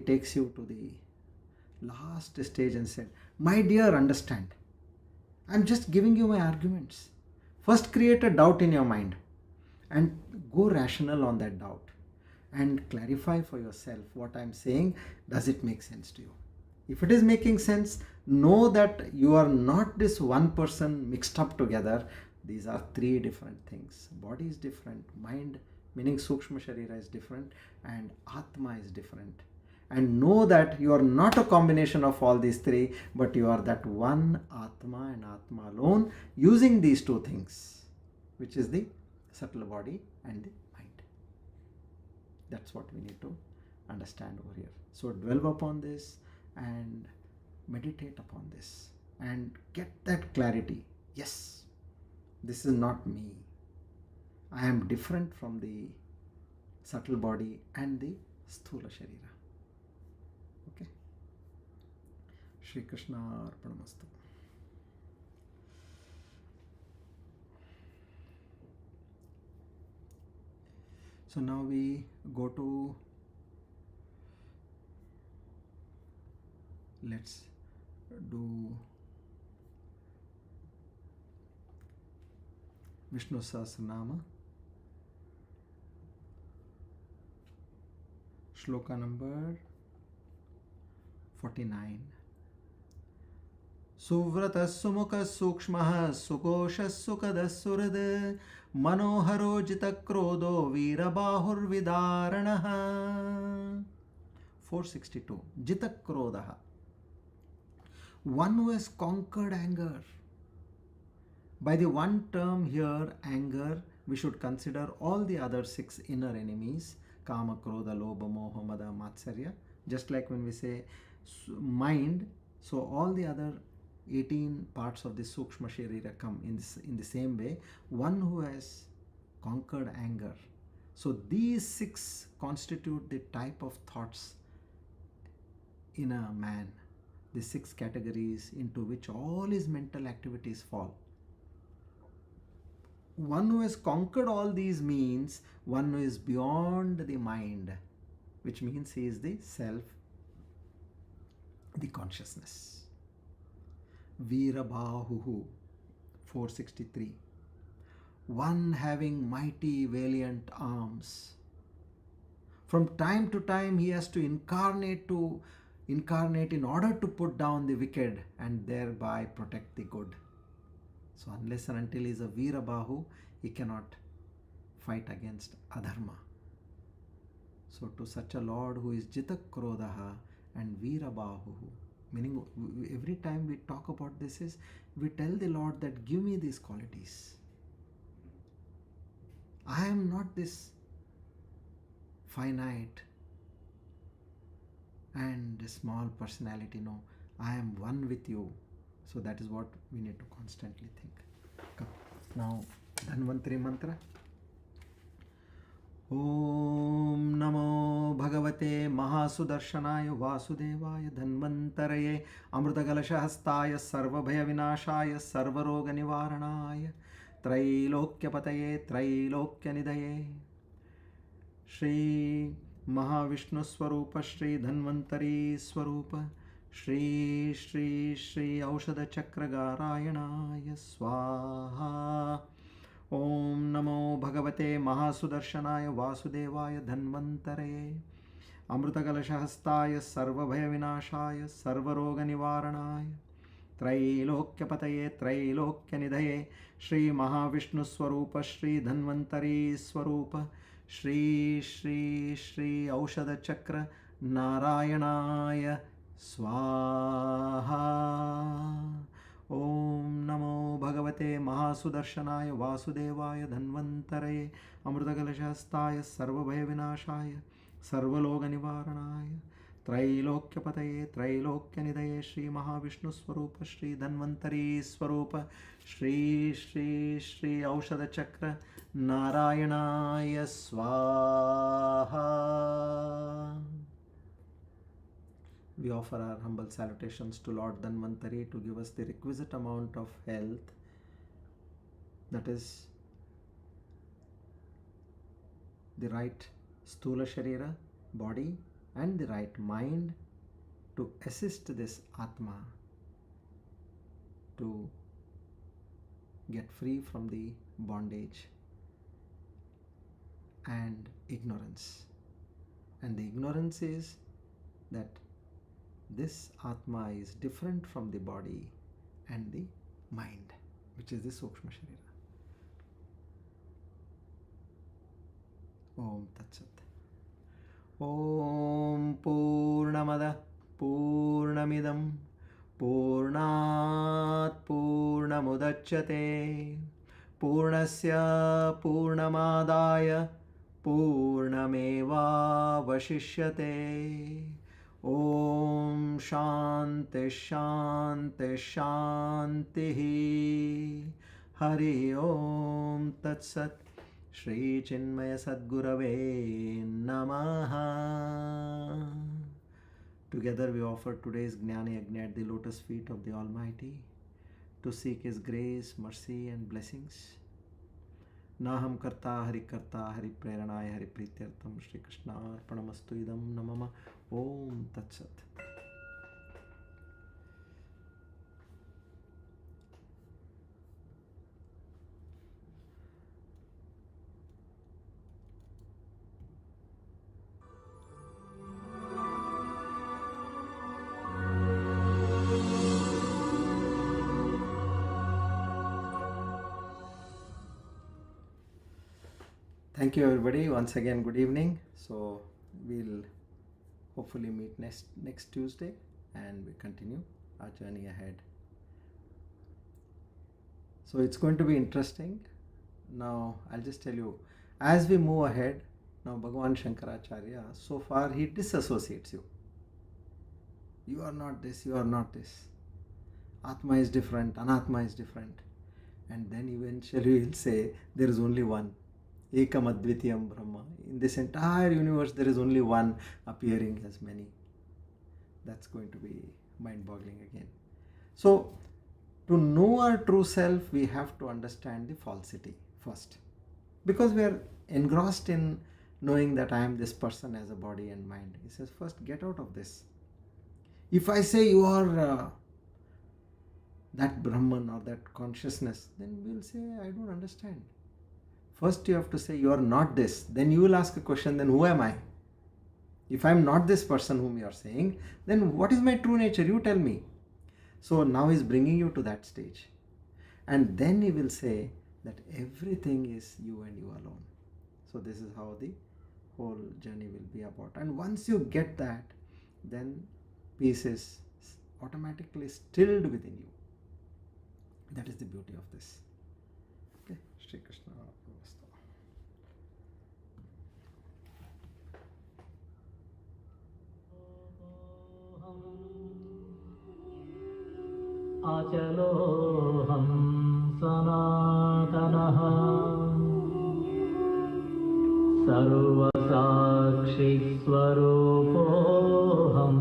B: takes you to the last stage and said, my dear, understand, I'm just giving you my arguments. First create a doubt in your mind and go rational on that doubt and clarify for yourself what I'm saying. Does it make sense to you? If it is making sense, know that you are not this one person mixed up together. These are three different things. Body is different, mind, meaning Sukshma Sharira, is different, and Atma is different. And know that you are not a combination of all these three, but you are that one Atma and Atma alone, using these two things, which is the subtle body and the mind. That's what we need to understand over here. So dwell upon this and meditate upon this and get that clarity. Yes, this is not me. I am different from the subtle body and the sthula sharira. Okay. Shri Krishna Arpanamastu. So now we go to, let's do Vishnu Sahasranama, shloka number 49. Suvrata sumukha sukshmaha sukosha sukada surad manoharo jitakrodo virabahur vidaranaha. 462. Jitakrodaha. One who has conquered anger. By the one term here, anger, we should consider all the other 6 inner enemies, kama, krodha, lobha, moha, mada, matsarya. Just like when we say mind, so all the other 18 parts of the sukshma sharira come in the same way. One who has conquered anger. So these 6 constitute the type of thoughts in a man, the 6 categories into which all his mental activities fall. One who has conquered all these means one who is beyond the mind, which means he is the self, the consciousness. Virabahuhu, 463. One having mighty valiant arms. From time to time he has to incarnate in order to put down the wicked and thereby protect the good. So unless and until he is a Virabahu, he cannot fight against adharma. So to such a Lord who is Jitakrodaha and Virabahu, meaning every time we talk about this is, we tell the Lord that give me these qualities. I am not this finite and small personality, no. I am one with you. So that is what we need to constantly think. Come. Now, Dhanvantari mantra. Om Namo Bhagavate Mahasudarshanaya Vasudevaya Dhanvantaraye Amrutagalasha Sarvabhaya Vinashaya Sarvaroga Nivaranaya Trailokyapataye Trailokyanidhaye Shri Mahavishnu Swarupa Shri Dhanvantari Swarupa Shri Shri Shri Aushadha Chakragarayana Swaha. Om Namo Bhagavate Mahasudarshanaya Vasudevaya Dhanvantare Amrutagalashahastaya Sarvabhaya Vinashaya Sarvaroga Nivaranaya Trailokyapataye Trailokyanidhaye Shri Mahavishnu Swarupa Shri Dhanvantari Swarupa Shri Shri Shri Aushadha Chakra Narayanaya Swaha. Om Namo Bhagavate Mahasudarshanaya Vasudevaya Dhanvantare Amrutagalashastaya Sarvabhaya Vinashaya Sarvaloga Nivaranaya Trailokyapataye Trailokyanidhaye Shri Mahavishnu Swarupa Shri Dhanvantari Swarupa Shri Shri Shri Aushadha Chakra Narayanaya Swaha. We offer our humble salutations to Lord Dhanvantari to give us the requisite amount of health, that is the right Sthula Sharira, body, and the right mind to assist this Atma to get free from the bondage and ignorance. And the ignorance is that this Atma is different from the body and the mind, which is the Sukshma Sharira. Om Tat Sat. Om Purnamada Purnamidam Purnat Purnamudachyate Purnasya Purnamadaya Purnameva Vashishyate. Om Shanti Shanti Shanti. Hari Om Tat Sat. Shri Chinmaya Sadgurave Namaha. Together we offer today's Jnana Yajna at the lotus feet of the Almighty to seek His grace, mercy and blessings. Naham Karta Hari Preranaya Hari Prityartam Shri Krishna Arpanamastu Idam Namama. Om Tat Sat. Thank you everybody. Once again, good evening. So we'll hopefully meet next Tuesday and we continue our journey ahead. So it's going to be interesting. Now I'll just tell you, as we move ahead, now Bhagavan Shankaracharya, so far he disassociates you. You are not this, you are not this. Atma is different, Anatma is different. And then eventually he'll say, there is only one. Ekam Advitiyam Brahma. In this entire universe, there is only one appearing as many. That's going to be mind-boggling again. So, to know our true self, we have to understand the falsity first. Because we are engrossed in knowing that I am this person as a body and mind. He says, first get out of this. If I say you are that Brahman or that consciousness, then we'll say, I don't understand. First you have to say you are not this. Then you will ask a question, then who am I? If I am not this person whom you are saying, then what is my true nature? You tell me. So now he is bringing you to that stage. And then he will say that everything is you and you alone. So this is how the whole journey will be about. And once you get that, then peace is automatically stilled within you. That is the beauty of this. Okay, Shri Krishna.
A: अचलोऽहं सनातनः सर्वसाक्षिस्वरूपोऽहम्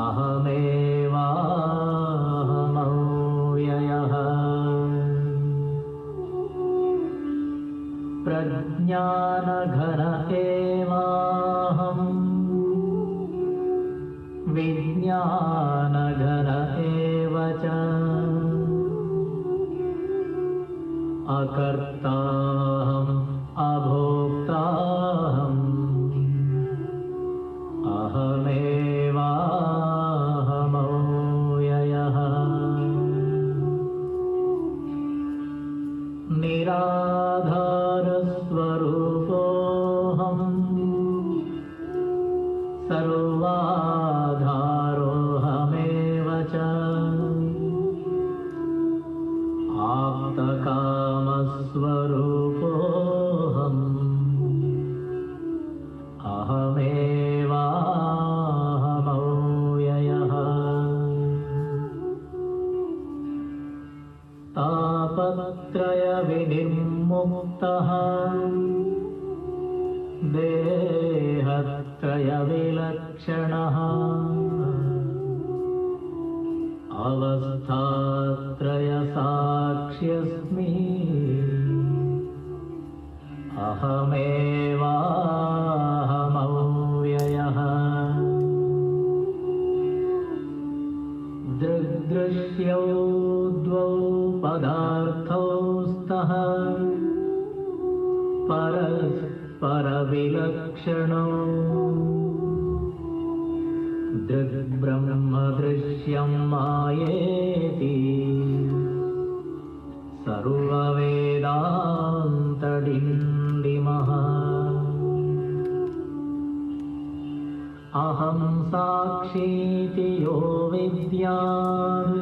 A: अहमेवाहमव्ययः प्रज्ञानघन एवाहम् विज्ञानघन एव च अकर्ताहम् अभोक्ताहम् अहमेवाहमव्ययः निराधारस्वरूपोऽहम् सर्वाधारोऽहमेव च आप्तकामस्वरूपोऽहम् अहमेवाहमव्ययः तापत्रयविनिर्मुक्तः देहत्रयविलक्षणः अवस्थात्रयसाक्ष्यस्मि अहमेवाहमव्ययः दृग्दृश्यौ द्वौ पदार्थौ स्तः परविलक्षणौ दृग्ब्रह्मदृश्यं मायेति सर्ववेदान्तडिण्डिमः अहं साक्षीति यो विद्यात्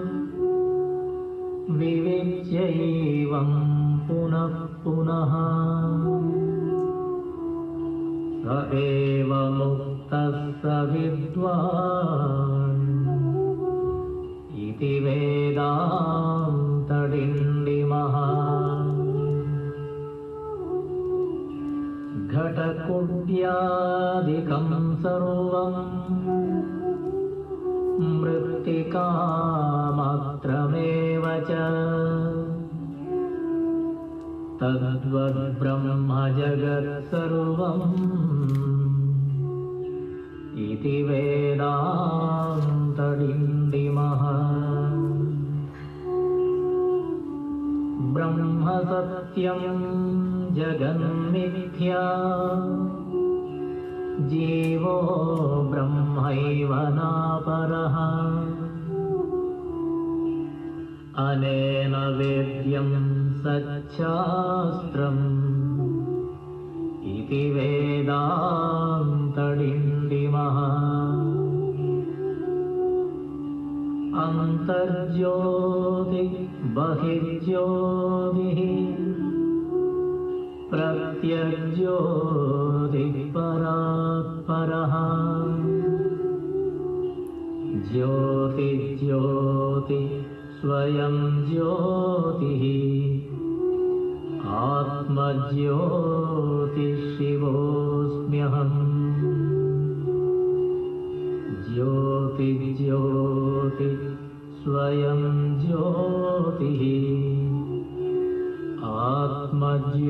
A: विविच्यैवं पुनः पुनः स एव मुक्तः स विद्वान् इति वेदान्तडिण्डिमः घटकुड्यादिकं सर्वं मृत्तिकामात्रमेव च तद्वद्ब्रह्म जगत्सर्वम् इति वेदान्तडिण्डिमः ब्रह्म सत्यं जगन्मिथ्या जीवो ब्रह्मैव नापरः अनेन वेद्यं सच्छास्त्रम् इति वेदान्तडिण्डिमः अन्तर्ज्योति बहिर्ज्योतिः प्रत्यग्ज्योतिः परात्परः ज्योतिज्योति स्वयं ज्योतिः आत्मज्योतिशिवोऽस्म्यहम् ज्योतिज्योति स्वयं ज्योतिः आत्मज्योतिशिवो